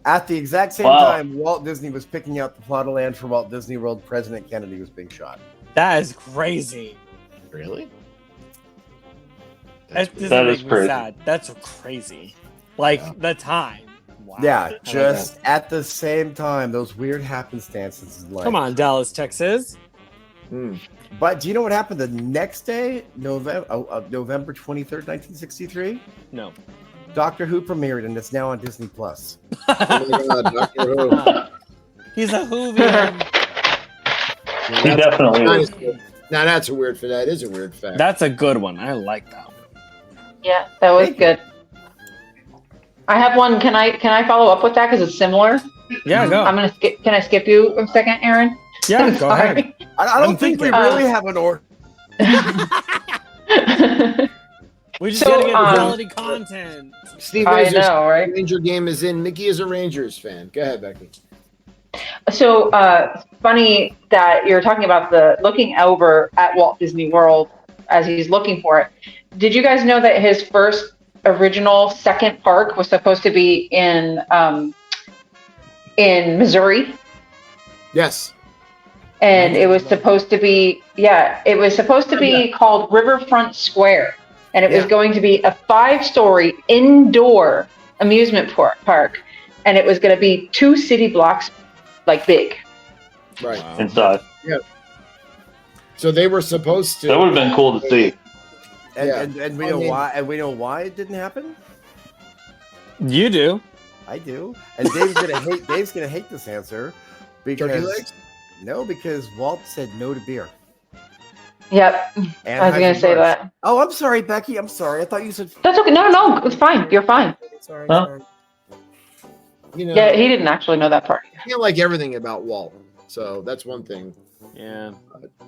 At the exact same time, Walt Disney was picking out the plot of land for Walt Disney World. President Kennedy was being shot. That is crazy. Really? That is crazy. Sad. That's crazy. Like the time. Wow. Yeah, just at the same time, those weird happenstances. Come on, Dallas, Texas. But do you know what happened the next day, November 23rd, 1963? No. Doctor Who premiered, and it's now on Disney Plus. Oh my God, Doctor Who. He's a Whovian. He definitely is. Now that's a weird fact. That is a weird fact. That's a good one. I like that one. Yeah, that was good. I have one. Can I follow up with that because it's similar? Yeah, go. I'm gonna skip. Can I skip you a second, Aaron? Yeah, go ahead. I don't think we really have an order. We just gotta get quality content. Steve, I know, right? Ranger game is in. Mickey is a Rangers fan. Go ahead, Becki. So funny that you're talking about the looking over at Walt Disney World as he's looking for it. Did you guys know that his first original second park was supposed to be in Missouri? Yes. And it was supposed to be called Riverfront Square. And it was going to be a 5-story indoor amusement park. And it was going to be 2 city blocks like big. Right. Wow. Inside. Yeah. So they were supposed to. That would have been cool to see. And we know why. And we know why it didn't happen. You do. I do. And Dave's gonna hate this answer because Walt said no to beer. Yep. And I was gonna say that. Oh, I'm sorry, Becki. I'm sorry. I thought you said. That's okay. No, it's fine. You're fine. Sorry. Huh? Sorry. You know, yeah, he didn't actually know that part. I feel like everything about Walt, so that's one thing. Yeah.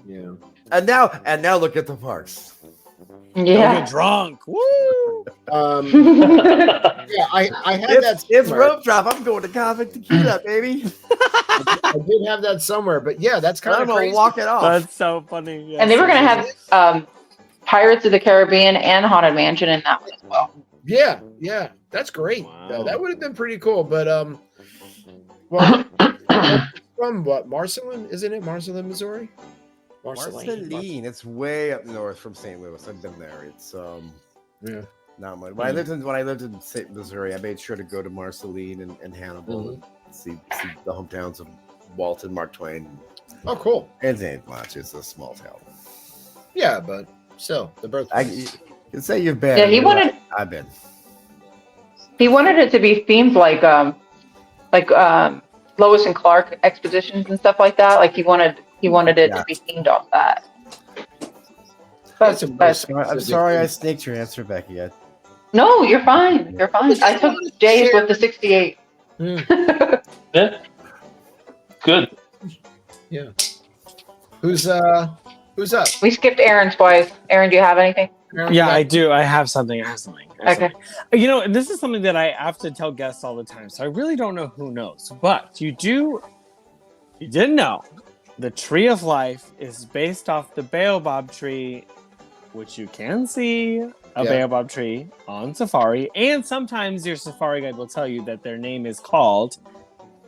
Yeah. And now look at the parks. Yeah. Don't get drunk. Woo! Yeah, I had that. It's rope drop. I'm going to Convict Tequila, baby. I did have that somewhere, but yeah, that's kind of crazy. Walk it off. That's so funny. Yes. And they were going to have Pirates of the Caribbean and Haunted Mansion in that one as well. Yeah, that's great. Wow. That would have been pretty cool, but well, from what, Marceline? Isn't it Marceline, Missouri? Marceline. It's way up north from St. Louis. I've been there. It's not much. When I lived in Missouri, I made sure to go to Marceline and Hannibal and see the hometowns of Walt and Mark Twain. Oh, cool. It ain't much. It's a small town. Yeah, but still, the birthplace. You can say you've been. Yeah, I've been. He wanted it to be themed like Lois and Clark expeditions and stuff like that. Like he wanted it to be themed off that. I'm sorry I sneaked your answer, Becki. No, you're fine. You're fine. I took Jay's with the 68. Yeah. Good. Yeah. Who's up? We skipped Aaron twice. Aaron, do you have anything? Yeah, I do. I have something. Okay. You know, this is something that I have to tell guests all the time, so I really don't know who knows. But you did know the Tree of Life is based off the baobab tree, which you can see a baobab tree on safari. And sometimes your safari guide will tell you that their name is called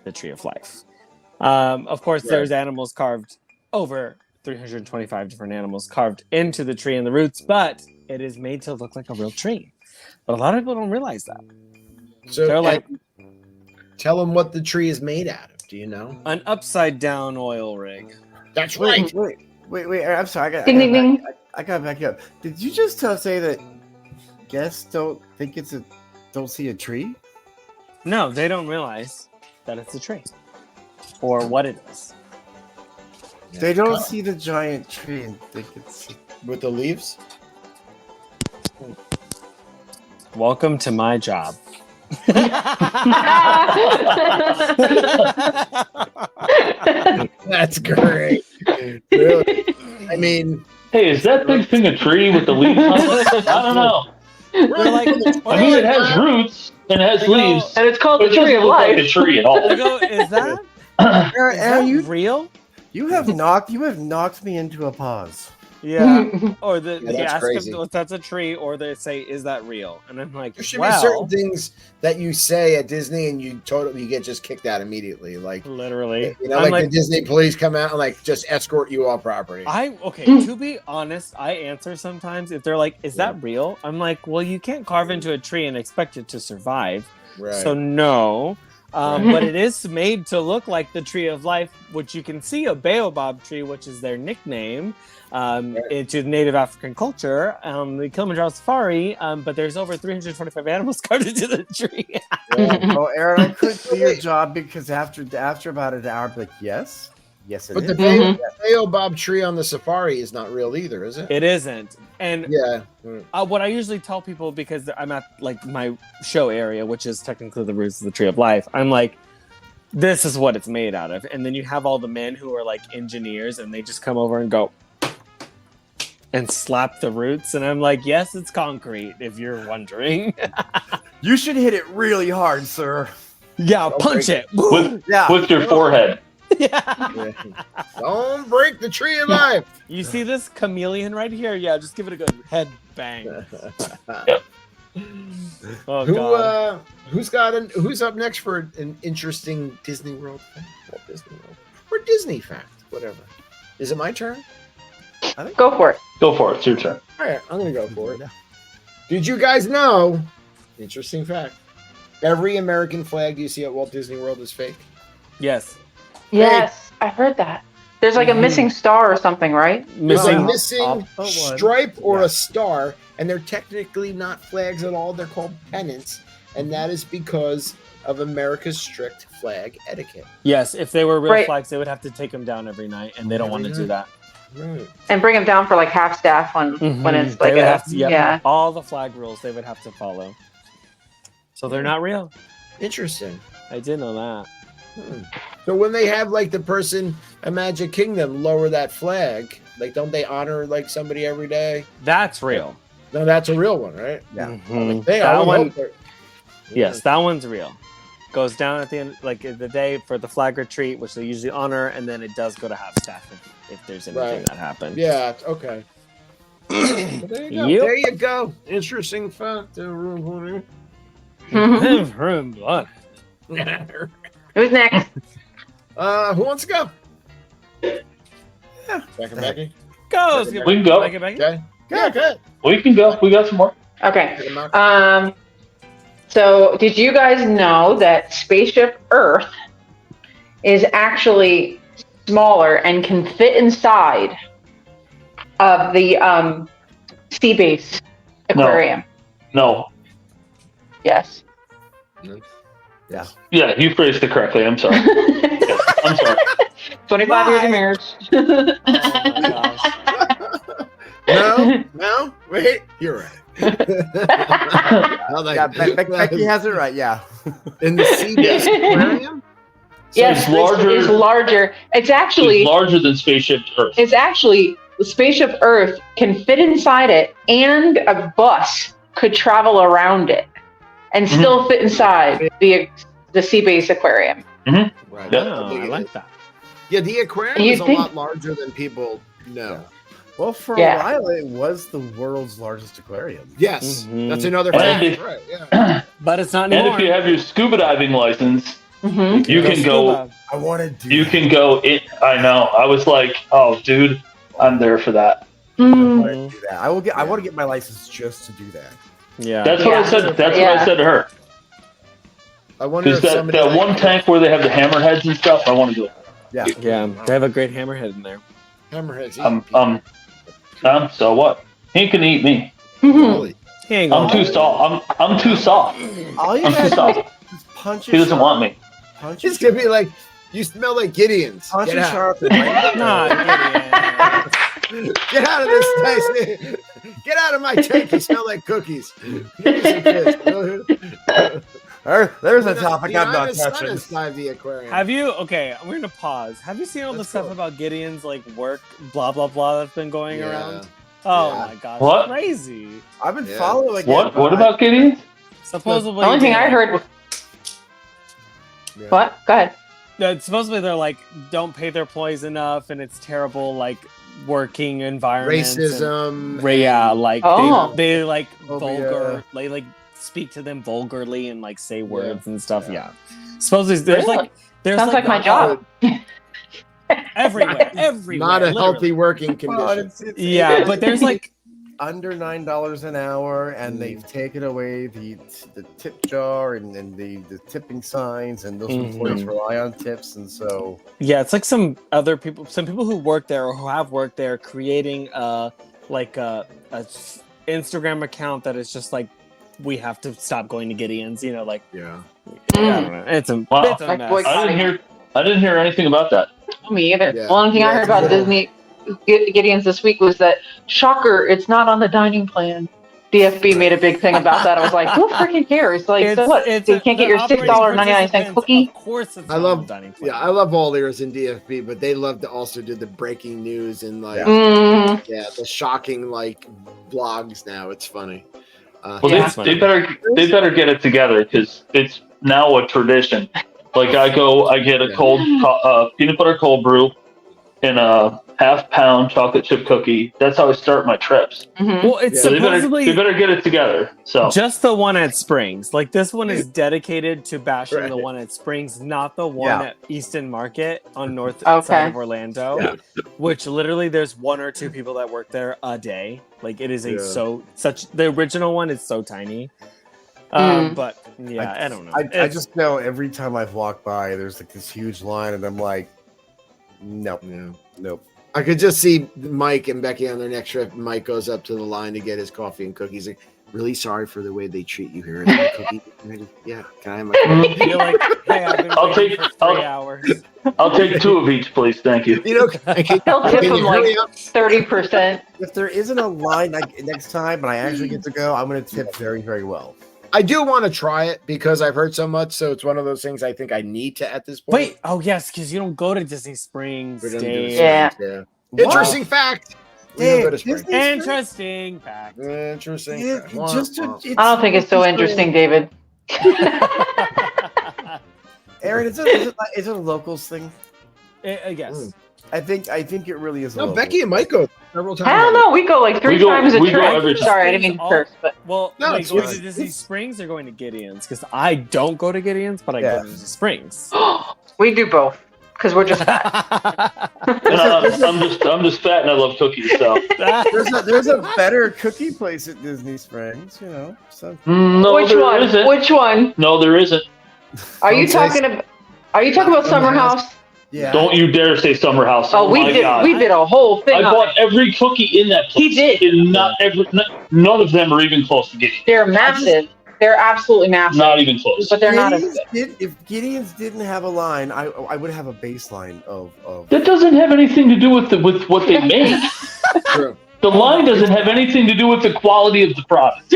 the Tree of Life. Of course, there's animals carved, over 325 different animals carved into the tree and the roots, but it is made to look like a real tree. But a lot of people don't realize that. So they're like, tell them what the tree is made out of. Do you know? An upside down oil rig. That's right. Wait. I'm sorry. I got back up. Did you just say that guests don't see a tree? No, they don't realize that it's a tree or what it is. They don't see the giant tree and think it's with the leaves. Welcome to my job. That's great. Really? I mean, hey, is that big thing a tree with the leaves on it? I don't know. They're like, I mean, it has roots and it has leaves, and it's called but the tree of life. Like a tree at all. I go, is that real? You have knocked me into a pause. Yeah. Or they that's ask crazy. if that's a tree, or they say, "Is that real?" And I'm like, there should be certain things that you say at Disney and you get just kicked out immediately. Like literally, you know, like the Disney police come out and like just escort you off property. To be honest, I answer sometimes if they're like, "Is that real?" I'm like, "Well, you can't carve into a tree and expect it to survive." Right. So no. But it is made to look like the tree of life, which you can see a baobab tree, which is their nickname into native African culture, the Kilimanjaro Safari. But there's over 325 animals carved into the tree. Oh, Aaron, I couldn't do your job because after about an hour, I'd be like, yes, it is. But the baobab tree on the safari is not real either, is it? It isn't. And what I usually tell people, because I'm at like my show area, which is technically the roots of the tree of life, I'm like, this is what it's made out of. And then you have all the men who are like engineers and they just come over and go and slap the roots. And I'm like, yes, it's concrete, if you're wondering. You should hit it really hard, sir. Yeah, punch it. With your forehead. Yeah. Don't break the tree of life. You see this chameleon right here? Yeah, just give it a good head bang. Yep. Oh, God. Who's up next for an interesting Disney World fact? Walt Disney World. Or Disney fact, whatever. Is it my turn? Go for it. Go for it. It's your turn. All right, I'm going to go for it. Did you guys know, interesting fact, every American flag you see at Walt Disney World is fake? Yes. Yes, I heard that. There's like a missing star or something, right? There's a missing stripe or a star, and they're technically not flags at all. They're called pennants, and that is because of America's strict flag etiquette. Yes, if they were real flags, they would have to take them down every night, and they don't want to do that. Right. And bring them down for like half staff when it's like all the flag rules they would have to follow. So they're not real. Interesting. I did know that. So when they have like the person at Magic Kingdom lower that flag, like don't they honor like somebody every day? That's real. No, that's a real one, right? Yeah. That one. Yes, that one's real. Goes down at the end, like the day for the flag retreat, which they usually honor, and then it does go to half staff if there's anything that happens. Yeah. Okay. There you go. Yep. There you go. Interesting fact. Who's next? Who wants to go? Becki? Go. We can go. Okay. Good. We can go. We got some more. Okay. So did you guys know that Spaceship Earth is actually smaller and can fit inside of the sea base aquarium? No. Yes. Yeah. Yeah, you phrased it correctly. I'm sorry. Yes, I'm sorry. 25 years of marriage. Oh my gosh. No. Wait. You're right. Becki has it right. Yeah. In the sea base aquarium. Yes, it's larger. It's actually larger than Spaceship Earth. It's actually Spaceship Earth can fit inside it, and a bus could travel around it and still fit inside the sea base aquarium. Mm-hmm. Right. Oh, I like that. Yeah, the aquarium is a lot larger than people know. Yeah. Well, for a while, it was the world's largest aquarium. Yes, that's another fact. Right, yeah. But it's not anymore. And if you have your scuba diving license, you can go. I want to do. You can go. I know. I was like, oh, dude, I'm there for that. I want to do that. I want to get my license just to do that. Yeah, that's what I said. That's what I said to her. I wonder if that one tank where they have the hammerheads and stuff. I want to do it. Yeah, they have a great hammerhead in there. Hammerheads. So what? He can eat me. I'm too soft. I'm too soft. All you I'm too soft. Punch. He doesn't want me. It's gonna be like you smell like Gideon's. Get out. Get out of this place. Get out of my tank. You smell like cookies. There's a topic I'm not touching. The aquarium. Have you? Okay, we're gonna pause. Have you seen all the stuff about Gideon's like work, blah blah blah, that's been going around? Oh my gosh! What? Crazy. I've been following. What? What about Gideon's? Supposedly, the only thing I heard was what? Go ahead. Supposedly they're like don't pay their employees enough, and it's terrible, like working environment, racism. They like vulgar. They like speak to them vulgarly and like say words and stuff. Yeah. Supposedly there's sounds like my job. Everywhere. Not a healthy working condition. Yeah, but there's like under $9 an hour, and they've taken away the tip jar and the tipping signs, and those employees rely on tips, and so it's like some people who work there or who have worked there creating a Instagram account that is just like, we have to stop going to Gideon's, I don't know. It's a mess. I didn't hear anything about that. Me either. The only thing I heard about Disney Gideon's this week was that, shocker, it's not on the dining plan. DFB made a big thing about that. I was like, who freaking cares? Like, so what? You can't get your $6.99 cookie? Of course, it's I love on the dining plan. I love all ears in DFB, but they love to also do the breaking news and the shocking vlogs. Now it's funny. They better get it together, because it's now a tradition. Like I get a cold peanut butter cold brew and a half-pound chocolate chip cookie. That's how I start my trips. Well, it's supposedly they better get it together. So just the one at Springs. Like this one is dedicated to bashing the one at Springs, not the one at Easton Market on north side of Orlando. Which literally there's one or two people that work there a day. Like it is the original one is so tiny. But I don't know. I just know every time I've walked by, there's like this huge line, and I'm like, nope. I could just see Mike and Becki on their next trip. Mike goes up to the line to get his coffee and cookies. Like, really sorry for the way they treat you here. Cookie? Yeah, can I have my cookie? You're like, hey, I've been waiting for 3 hours. I'll take 2 of each, please. Thank you. He'll tip them like 30%. If there isn't a line next time, and I actually get to go, I'm going to tip very, very well. I do want to try it because I've heard so much. So it's one of those things I think I need to at this point. Wait, yes, because you don't go to Disney Springs. Yeah. Interesting fact. Interesting fact. I don't think it's so interesting, David. Aaron, is it a locals thing? I guess. I think it really is. No, Becki and Mike go several times. I don't know. We go like 3 times a trip. Sorry, I didn't mean to curse, but going to Disney Springs or going to Gideon's? Because I don't go to Gideon's, but I go to Disney Springs. We do both because we're just fat. I'm just fat and I love cookies. So there's a better cookie place at Disney Springs, So. No, Which one? Isn't. Which one? No, there isn't. Are you talking about Summer House? Yeah. Don't you dare say Summer House. Oh, we did a whole thing. I bought every cookie in that place. He did. And none of them are even close to Gideon's. They're massive. They're absolutely massive. Not even close. But they're not as good. If Gideon's didn't have a line, I would have a baseline of. That doesn't have anything to do with what they make. True. The line doesn't have anything to do with the quality of the product.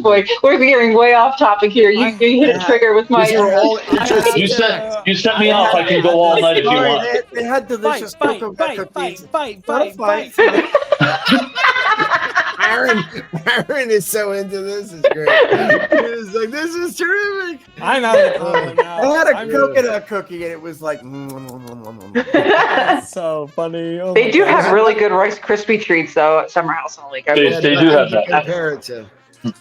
Boy, we're veering way off topic here. You hit a trigger with my. You set me off. I can go all night if you want. They had delicious cocoa cookies. Fight. Aaron is so into this. It's great. He's like, this is terrific. I'm out of the comment now. I had a coconut cookie, and it was like. That's so funny. Oh they do have really good Rice Krispie treats, though, at Summer House on the Lake. They do have that. Compare it to.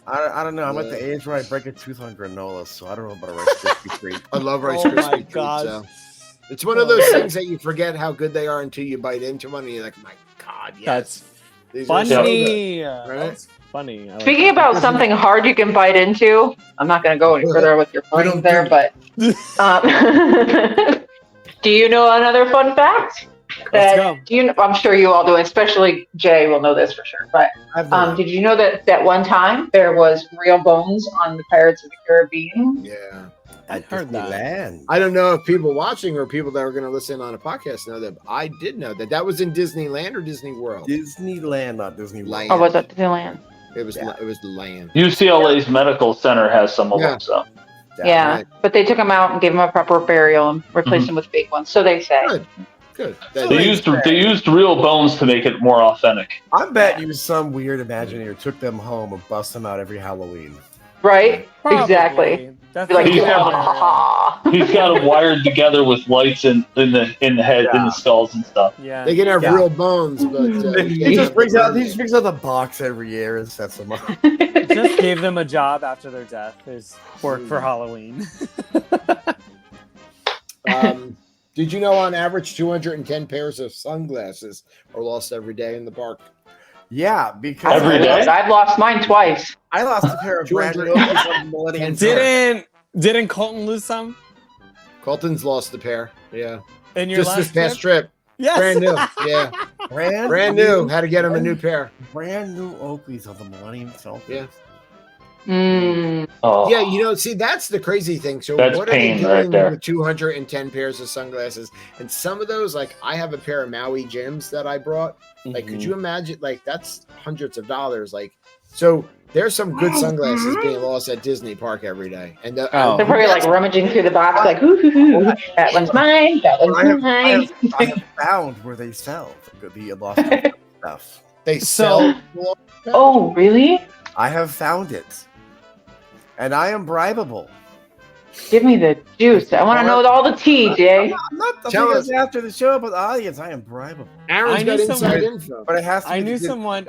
I don't know. I'm at the age where I break a tooth on granola, so I don't know about a Rice Krispie treat. I love Rice Krispie treats. So. It's one of those things that you forget how good they are until you bite into one, and you're like, my God, yes. That's funny. Right? That's funny. Speaking about something hard you can bite into, I'm not going to go any further with your points there, but do you know another fun fact? I'm sure you all do, especially Jay will know this for sure. But did you know that one time there was real bones on the Pirates of the Caribbean? Yeah. I heard that. I don't know if people watching or people that are going to listen on a podcast know that. I did know that was in Disneyland or Disney World. Disneyland, not Disney World. Oh, was it Disneyland? It was the land. UCLA's medical center has some of them. So yeah, right. But they took them out and gave them a proper burial and replaced them with fake ones. So they say. Good. Good. They used real bones to make it more authentic. I bet you some weird Imagineer took them home and bust them out every Halloween. Right? Probably. Exactly. That's Like, he's got them wired together with lights in the head, in the skulls and stuff. Yeah. They can have real bones, but he just brings out the box every year and sets them up. Just gave them a job after their death. Is work for Halloween. Did you know on average 210 pairs of sunglasses are lost every day in the park? Yeah, because every day I've lost mine twice. I lost a pair of brand new Millennium. Didn't Colton lose some? Colton's lost a pair. Yeah. In your just this past trip. Yes. Brand new. Yeah. Brand new. Had to get him a new pair. Brand new Oakleys on the Millennium Falcon. Yeah. Oh. Yeah, you know, see, that's the crazy thing. So that's what are they doing right with 210 pairs of sunglasses? And some of those, like, I have a pair of Maui Jims that I brought. Like, could you imagine? Like, that's hundreds of dollars. Like, so there's some good sunglasses being lost at Disney Park every day. And they're probably like rummaging through the box, like, ooh, that one's mine. That one's mine. I have found where they sell the lost stuff. They sell. Oh, really? I have found it. And I am bribable. Give me the juice. I want to know all the tea, Jay. I'm not telling us after the show about the audience. I am bribable. Aaron's got inside info. But it has to I knew someone.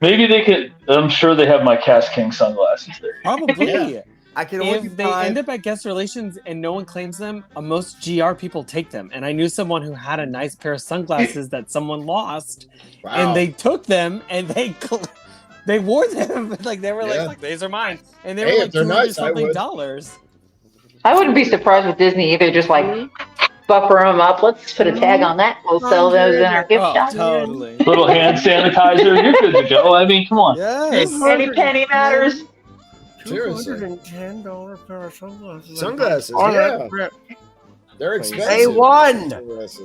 Maybe they could. I'm sure they have my Cast King sunglasses there. Probably. Yeah. I can only if they end up at guest relations and no one claims them, most GR people take them. And I knew someone who had a nice pair of sunglasses that someone lost, and they took them and they wore them like they were like these are mine, and they were like $200-something. I wouldn't be surprised with Disney either. Just like buffer them up. Let's put a tag on that. We'll sell those in our gift shop. Totally. Little hand sanitizer. You're good to go. I mean, come on. Yes. Any penny matters. Seriously. $210 pair of sunglasses. Sunglasses. Yeah. They're expensive.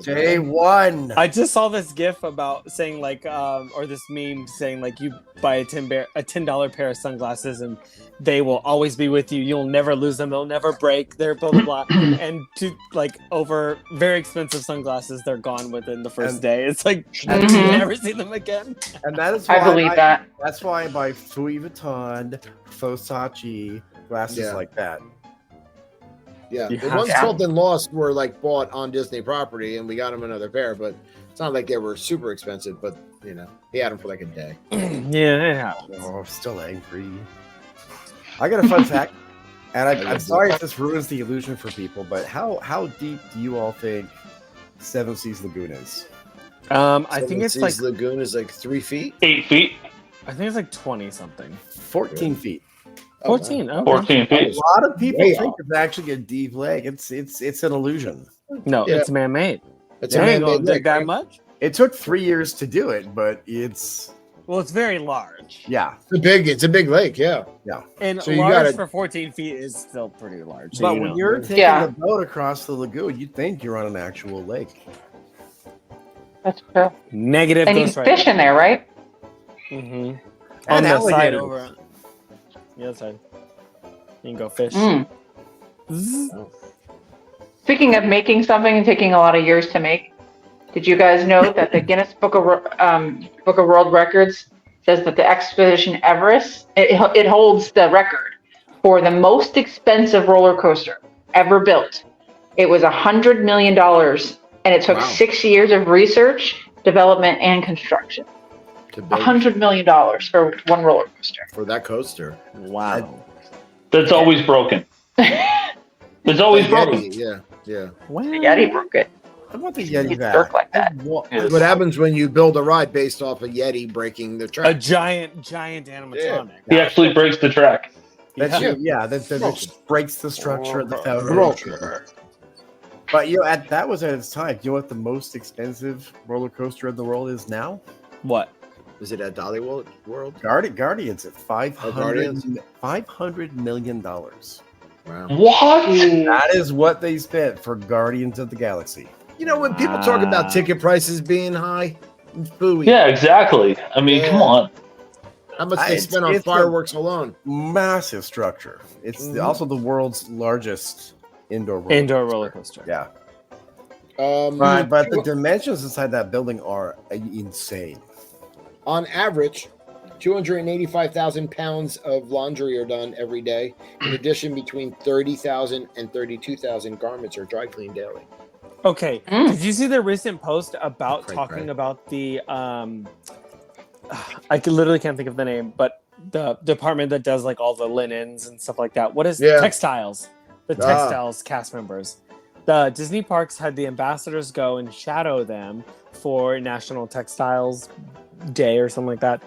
Day one. I just saw this GIF about saying like, or this meme saying like, you buy a $10 pair of sunglasses and they will always be with you. You'll never lose them. They'll never break. They're blah blah blah. And to like over very expensive sunglasses, they're gone within the first day. It's like you never see them again. And that is why I believe that. That's why I buy Louis Vuitton, Versace glasses like that. Yeah, the ones Colton lost were like bought on Disney property, and we got him another pair. But it's not like they were super expensive. But you know, he had them for like a day. Yeah, it happens. Oh, I'm still angry. I got a fun fact, and I'm sorry if this ruins the illusion for people, but how deep do you all think Seven Seas Lagoon is? I think it's like Lagoon is like 3 feet, 8 feet. I think it's like 20 something. 14 feet. 14. Okay. 14 feet. A lot of people think it's actually a deep lake. It's an illusion. No, it's man-made. It's man-made lake, that much. It took 3 years to do it, but it's very large. Yeah, it's a big lake. Yeah. And so large for 14 feet is still pretty large. But when you're taking a boat across the lagoon, you'd think you're on an actual lake. That's true. Negative. And you can fish in there, right? Mm-hmm. And on the side over. The other side. You can go fish. Speaking of making something and taking a lot of years to make, did you guys know that the Guinness Book of World Records says that the Expedition Everest it holds the record for the most expensive roller coaster ever built. It was $100 million, and it took 6 years of research, development, and construction. $100 million for one roller coaster. For that coaster. Wow. That's always broken. It's always broken. Yeah. Wow. The Yeti broke it. I want the Yeti back. Work like that. What happens when you build a ride based off a Yeti breaking the track? A giant animatronic. He actually breaks the track. That breaks the structure of the foundation. But that was at its time. You know what the most expensive roller coaster in the world is now? What? Is it at Dolly World? Guardians at $500 million. Wow. What? That is what they spent for Guardians of the Galaxy. You know, when people talk about ticket prices being high, booey. Yeah, exactly. I mean, come on. How much they spent on fireworks alone? Massive structure. It's also the world's largest indoor roller coaster. Yeah. But the dimensions inside that building are insane. On average, 285,000 pounds of laundry are done every day. In addition, between 30,000 and 32,000 garments are dry cleaned daily. Okay. Did you see the recent post about talking about the I literally can't think of the name, but the department that does like all the linens and stuff like that. What is textiles? The textiles cast members. The Disney parks had the ambassadors go and shadow them for National Textiles Day or something like that.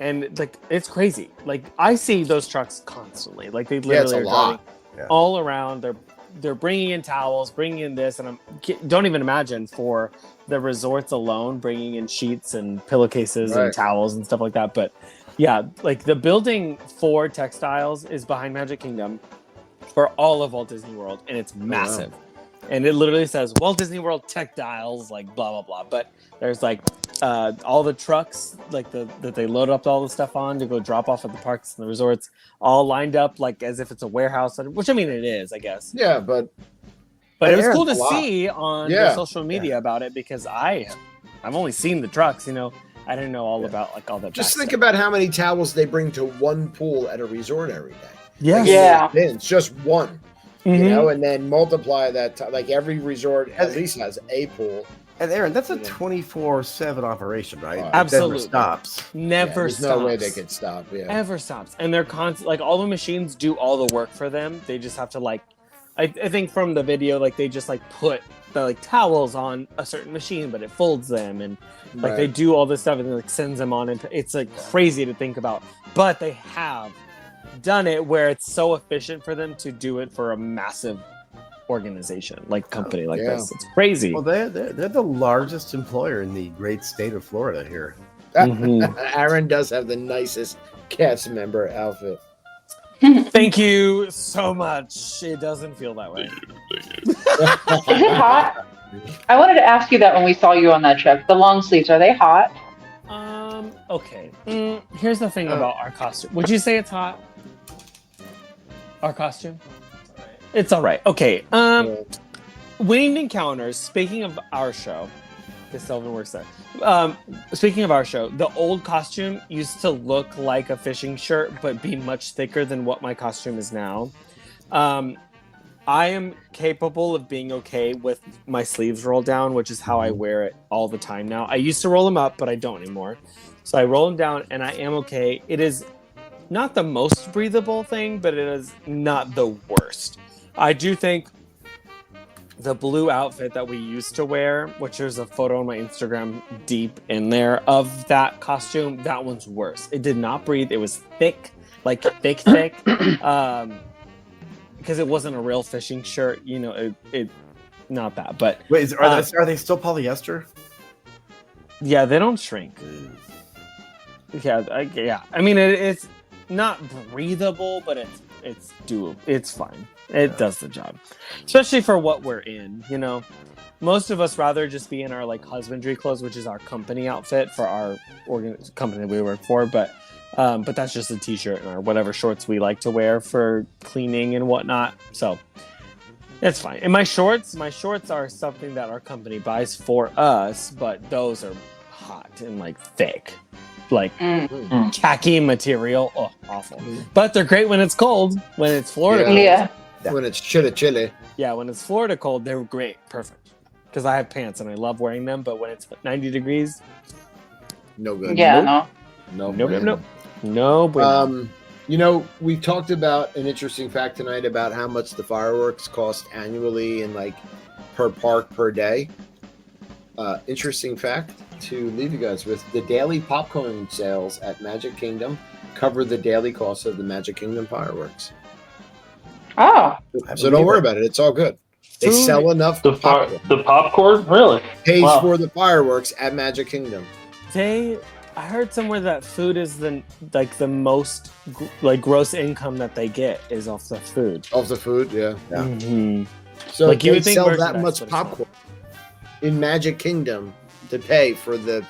And like it's crazy. Like I see those trucks constantly. Like they literally are driving all around. They're bringing in towels, bringing in this, and don't even imagine for the resorts alone, bringing in sheets and pillowcases and towels and stuff like that. But yeah, like the building for textiles is behind Magic Kingdom for all of Walt Disney World, and it's massive. And it literally says Walt Disney World Textiles, like blah blah blah. But there's like all the trucks, like that they load up all the stuff on to go drop off at the parks and the resorts, all lined up like as if it's a warehouse. Which I mean, it is, I guess. Yeah, but it was cool to see on the social media about it because I've only seen the trucks. You know, I didn't know all about like all that. Just think about how many towels they bring to one pool at a resort every day. Yes. It's just one. You know, and then multiply that. Like every resort at least has a pool. And Aaron, that's a 24/7 operation, right? Absolutely. Never stops. Never stops. No way they could stop. Yeah. Ever stops. And they're constant. Like all the machines do all the work for them. They just have to like. I think from the video, like they just like put the like towels on a certain machine, but it folds them, and like they do all this stuff and like sends them on. And it's like crazy to think about, but they have done it where it's so efficient for them to do it for a massive organization like company like this. It's crazy. Well, they're the largest employer in the great state of Florida here. Aaron does have the nicest cast member outfit. Thank you so much. It doesn't feel that way. Is it hot? I wanted to ask you that when we saw you on that trip. The long sleeves, are they hot? Okay. Here's the thing about our costume. Would you say it's hot? Our costume? It's all right. Okay. Winged Encounters, speaking of our show, this Sylvan works there. Speaking of our show, the old costume used to look like a fishing shirt, but be much thicker than what my costume is now. I am capable of being okay with my sleeves rolled down, which is how I wear it all the time now. I used to roll them up, but I don't anymore. So I roll them down, and I am okay. It is not the most breathable thing, but it is not the worst. I do think the blue outfit that we used to wear, which there's a photo on my Instagram deep in there of that costume, that one's worse. It did not breathe. It was thick, like thick, because it wasn't a real fishing shirt. You know, it not that. But wait, are they still polyester? Yeah, they don't shrink. Yeah. I mean, it's not breathable, but it's doable. It's fine. It does the job, especially for what we're in. You know, most of us rather just be in our like husbandry clothes, which is our company outfit for our company that we work for. But that's just a t-shirt and our whatever shorts we like to wear for cleaning and whatnot. So it's fine. And my shorts are something that our company buys for us, but those are hot and like thick. Like khaki material. Oh, awful. But they're great when it's cold. When it's Florida cold. Yeah. When it's chilly. Yeah, when it's Florida cold, they're great. Perfect. Because I have pants and I love wearing them, but when it's 90 degrees, no good. Yeah, Nope. No. You know, we talked about an interesting fact tonight about how much the fireworks cost annually and like per park per day. Interesting fact to leave you guys with: the daily popcorn sales at Magic Kingdom cover the daily cost of the Magic Kingdom fireworks. Oh, so don't worry about it. It's all good. They sell enough. The popcorn really pays for the fireworks at Magic Kingdom. I heard somewhere that food is the most like gross income that they get is off the food. Off the food, yeah. Mm-hmm. So like you would think sell that much popcorn in Magic Kingdom to pay for the.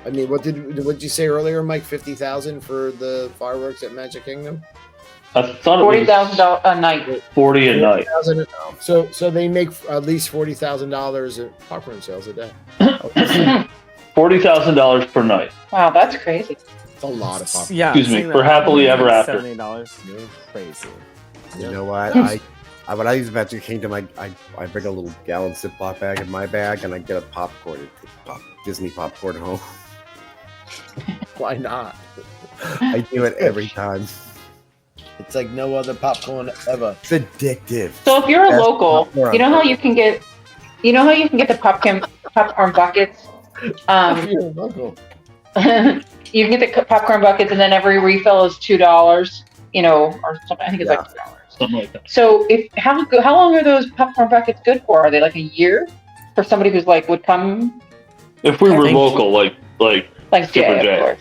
I mean, what did you say earlier, Mike? 50,000 for the fireworks at Magic Kingdom. I thought it was $40,000 a night. 40 a night. So they make at least $40,000 in popcorn sales a day. $40,000 per night. Wow, that's crazy. It's a lot of popcorn. Yeah, excuse me, for happily ever after. $70. Crazy. You know what? When I use Magic Kingdom, I bring a little gallon Ziploc bag in my bag, and I get a popcorn, Disney popcorn home. Why not? I do it every time. It's like no other popcorn ever. It's addictive. So if you're a local, you know how you can get the popcorn buckets. If you're a local. You can get the popcorn buckets, and then every refill is $2. You know, or something. I think it's like $2. Something like that. So how long are those popcorn buckets good for? Are they like a year for somebody who's like would come? If we were local, like Jay, of course.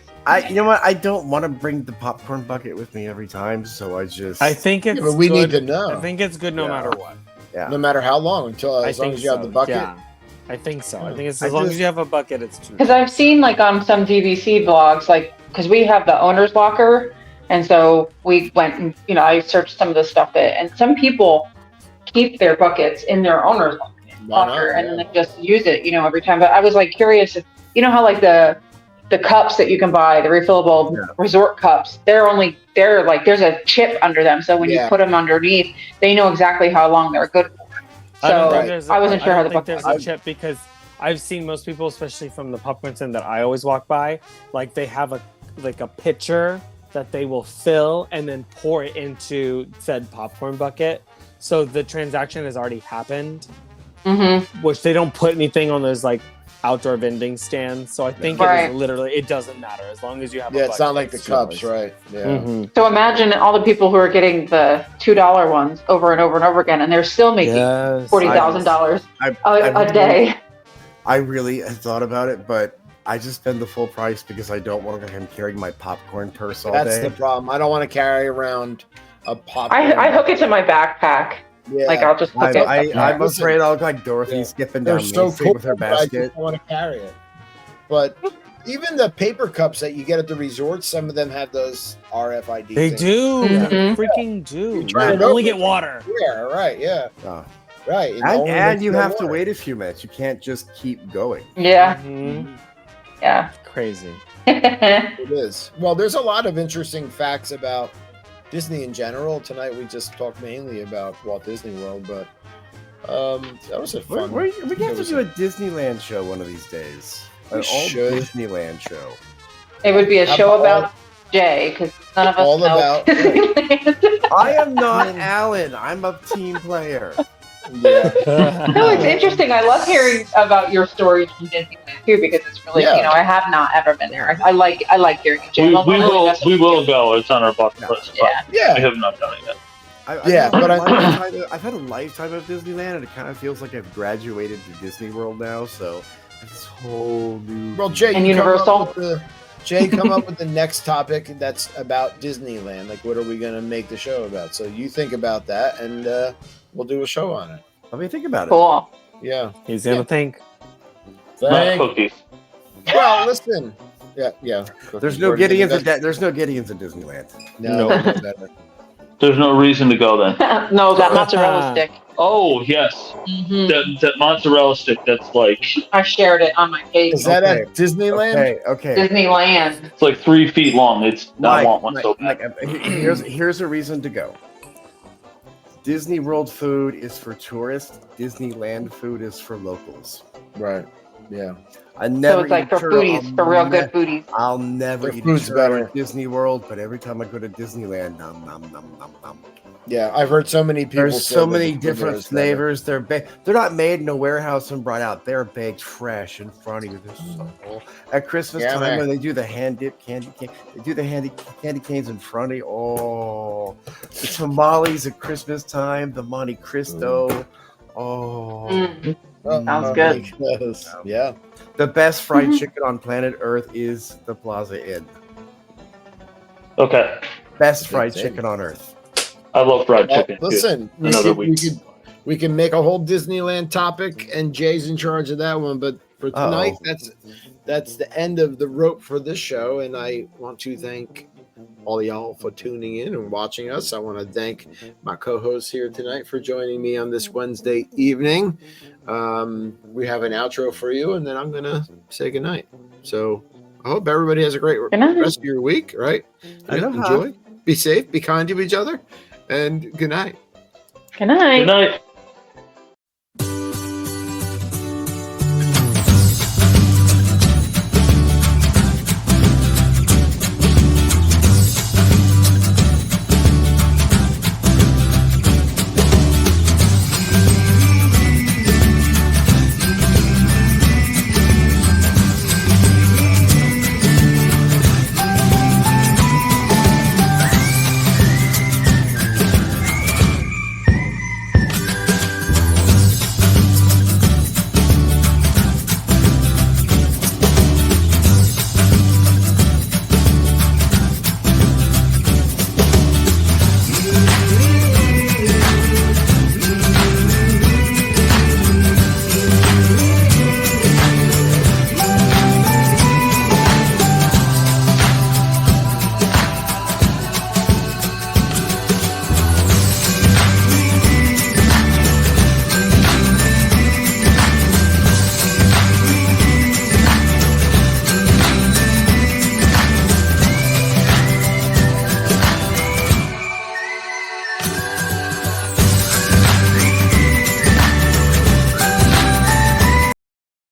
You know what? I don't want to bring the popcorn bucket with me every time, so I think it's. But we need to know. I think it's good no matter what. Yeah. No matter how long, as long as you have the bucket. Yeah. I think so. I think it's as long as you have a bucket, it's true. Because I've seen like on some DVC blogs, like because we have the owner's locker, and so we went and I searched some of the stuff and some people keep their buckets in their owner's locker and then they just use it, every time. But I was like curious if how like the cups that you can buy, the refillable resort cups, they're like there's a chip under them, so when you put them underneath, they know exactly how long they're good for. So I wasn't sure how the bucket. There's a chip because I've seen most people, especially from the popcorn stand that I always walk by, like they have a pitcher that they will fill and then pour it into said popcorn bucket. So the transaction has already happened, which they don't put anything on those like outdoor vending stands. So I think it is literally, it doesn't matter as long as you have a bucket. It's not like the cups, right? Yeah. So imagine all the people who are getting the $2 ones over and over and over again, and they're still making $40,000 a day. I really had thought about it, but I just spend the full price because I don't want to go carrying my popcorn purse all day. That's the problem. I don't want to carry around a popcorn. I hook it to my backpack. Yeah. Like I'll just hook it. I'm afraid I'll look like Dorothy skipping down Main Street with her basket. I just want to carry it. But even the paper cups that you get at the resorts, some of them have those RFID. They do. They freaking do. You only get water. Yeah, right. Yeah. Right. And you have to wait a few minutes. You can't just keep going. Yeah. Yeah. Crazy. It is. Well, there's a lot of interesting facts about Disney in general. Tonight we just talked mainly about Walt Disney World, but that was a fun. We have to do a Disneyland show one of these days. An Disneyland show. It would be a show about Jay because none of us know about Disneyland. I am not Alan. I'm a team player. Yeah. No, it's interesting. I love hearing about your stories from Disneyland too because it's really, I have not ever been there. I like hearing it. We will go. It's on our bucket list. Yeah. We have not done it yet. I've had a lifetime of Disneyland, and it kind of feels like I've graduated to Disney World now. So it's whole new. Well, Jay, and Universal. Come up with the next topic that's about Disneyland. Like, what are we going to make the show about? So you think about that, and we'll do a show on it. Let me think about it. Cool. Yeah. He's going to think. Not cookies. Well, listen. Yeah. There's no Gideons in Disneyland. No. There's no reason to go then. No, that mozzarella stick. Oh, yes. That mozzarella stick, that's like... I shared it on my page. Is that at Disneyland? Okay. Disneyland. It's like 3 feet long. I want one so bad. Here's a reason to go. Disney World food is for tourists. Disneyland food is for locals. Right. Yeah. So it's like for foodies, for real good foodies. I'll never eat churro at Disney World, but every time I go to Disneyland, nom, nom, nom, nom, nom. Yeah, I've heard so many people. There's so many different flavors. They're not made in a warehouse and brought out. They're baked fresh in front of you. They're so cool. At Christmas time, when they do the hand dip candy cane, they do the candy canes in front of you. Oh, the tamales at Christmas time, the Monte Cristo. Sounds good. Yeah. The best fried chicken on planet Earth is the Plaza Inn. Okay. Best fried chicken on Earth. I love fried chicken. Listen, we can make a whole Disneyland topic, and Jay's in charge of that one. But for tonight, that's the end of the rope for this show, and I want to thank all y'all for tuning in and watching us. I want to thank my co-hosts here tonight for joining me on this Wednesday evening. We have an outro for you, and then I'm going to say goodnight. So I hope everybody has a great rest of your week, right? Enjoy. Be safe. Be kind to each other. And good night. Good night. Good night.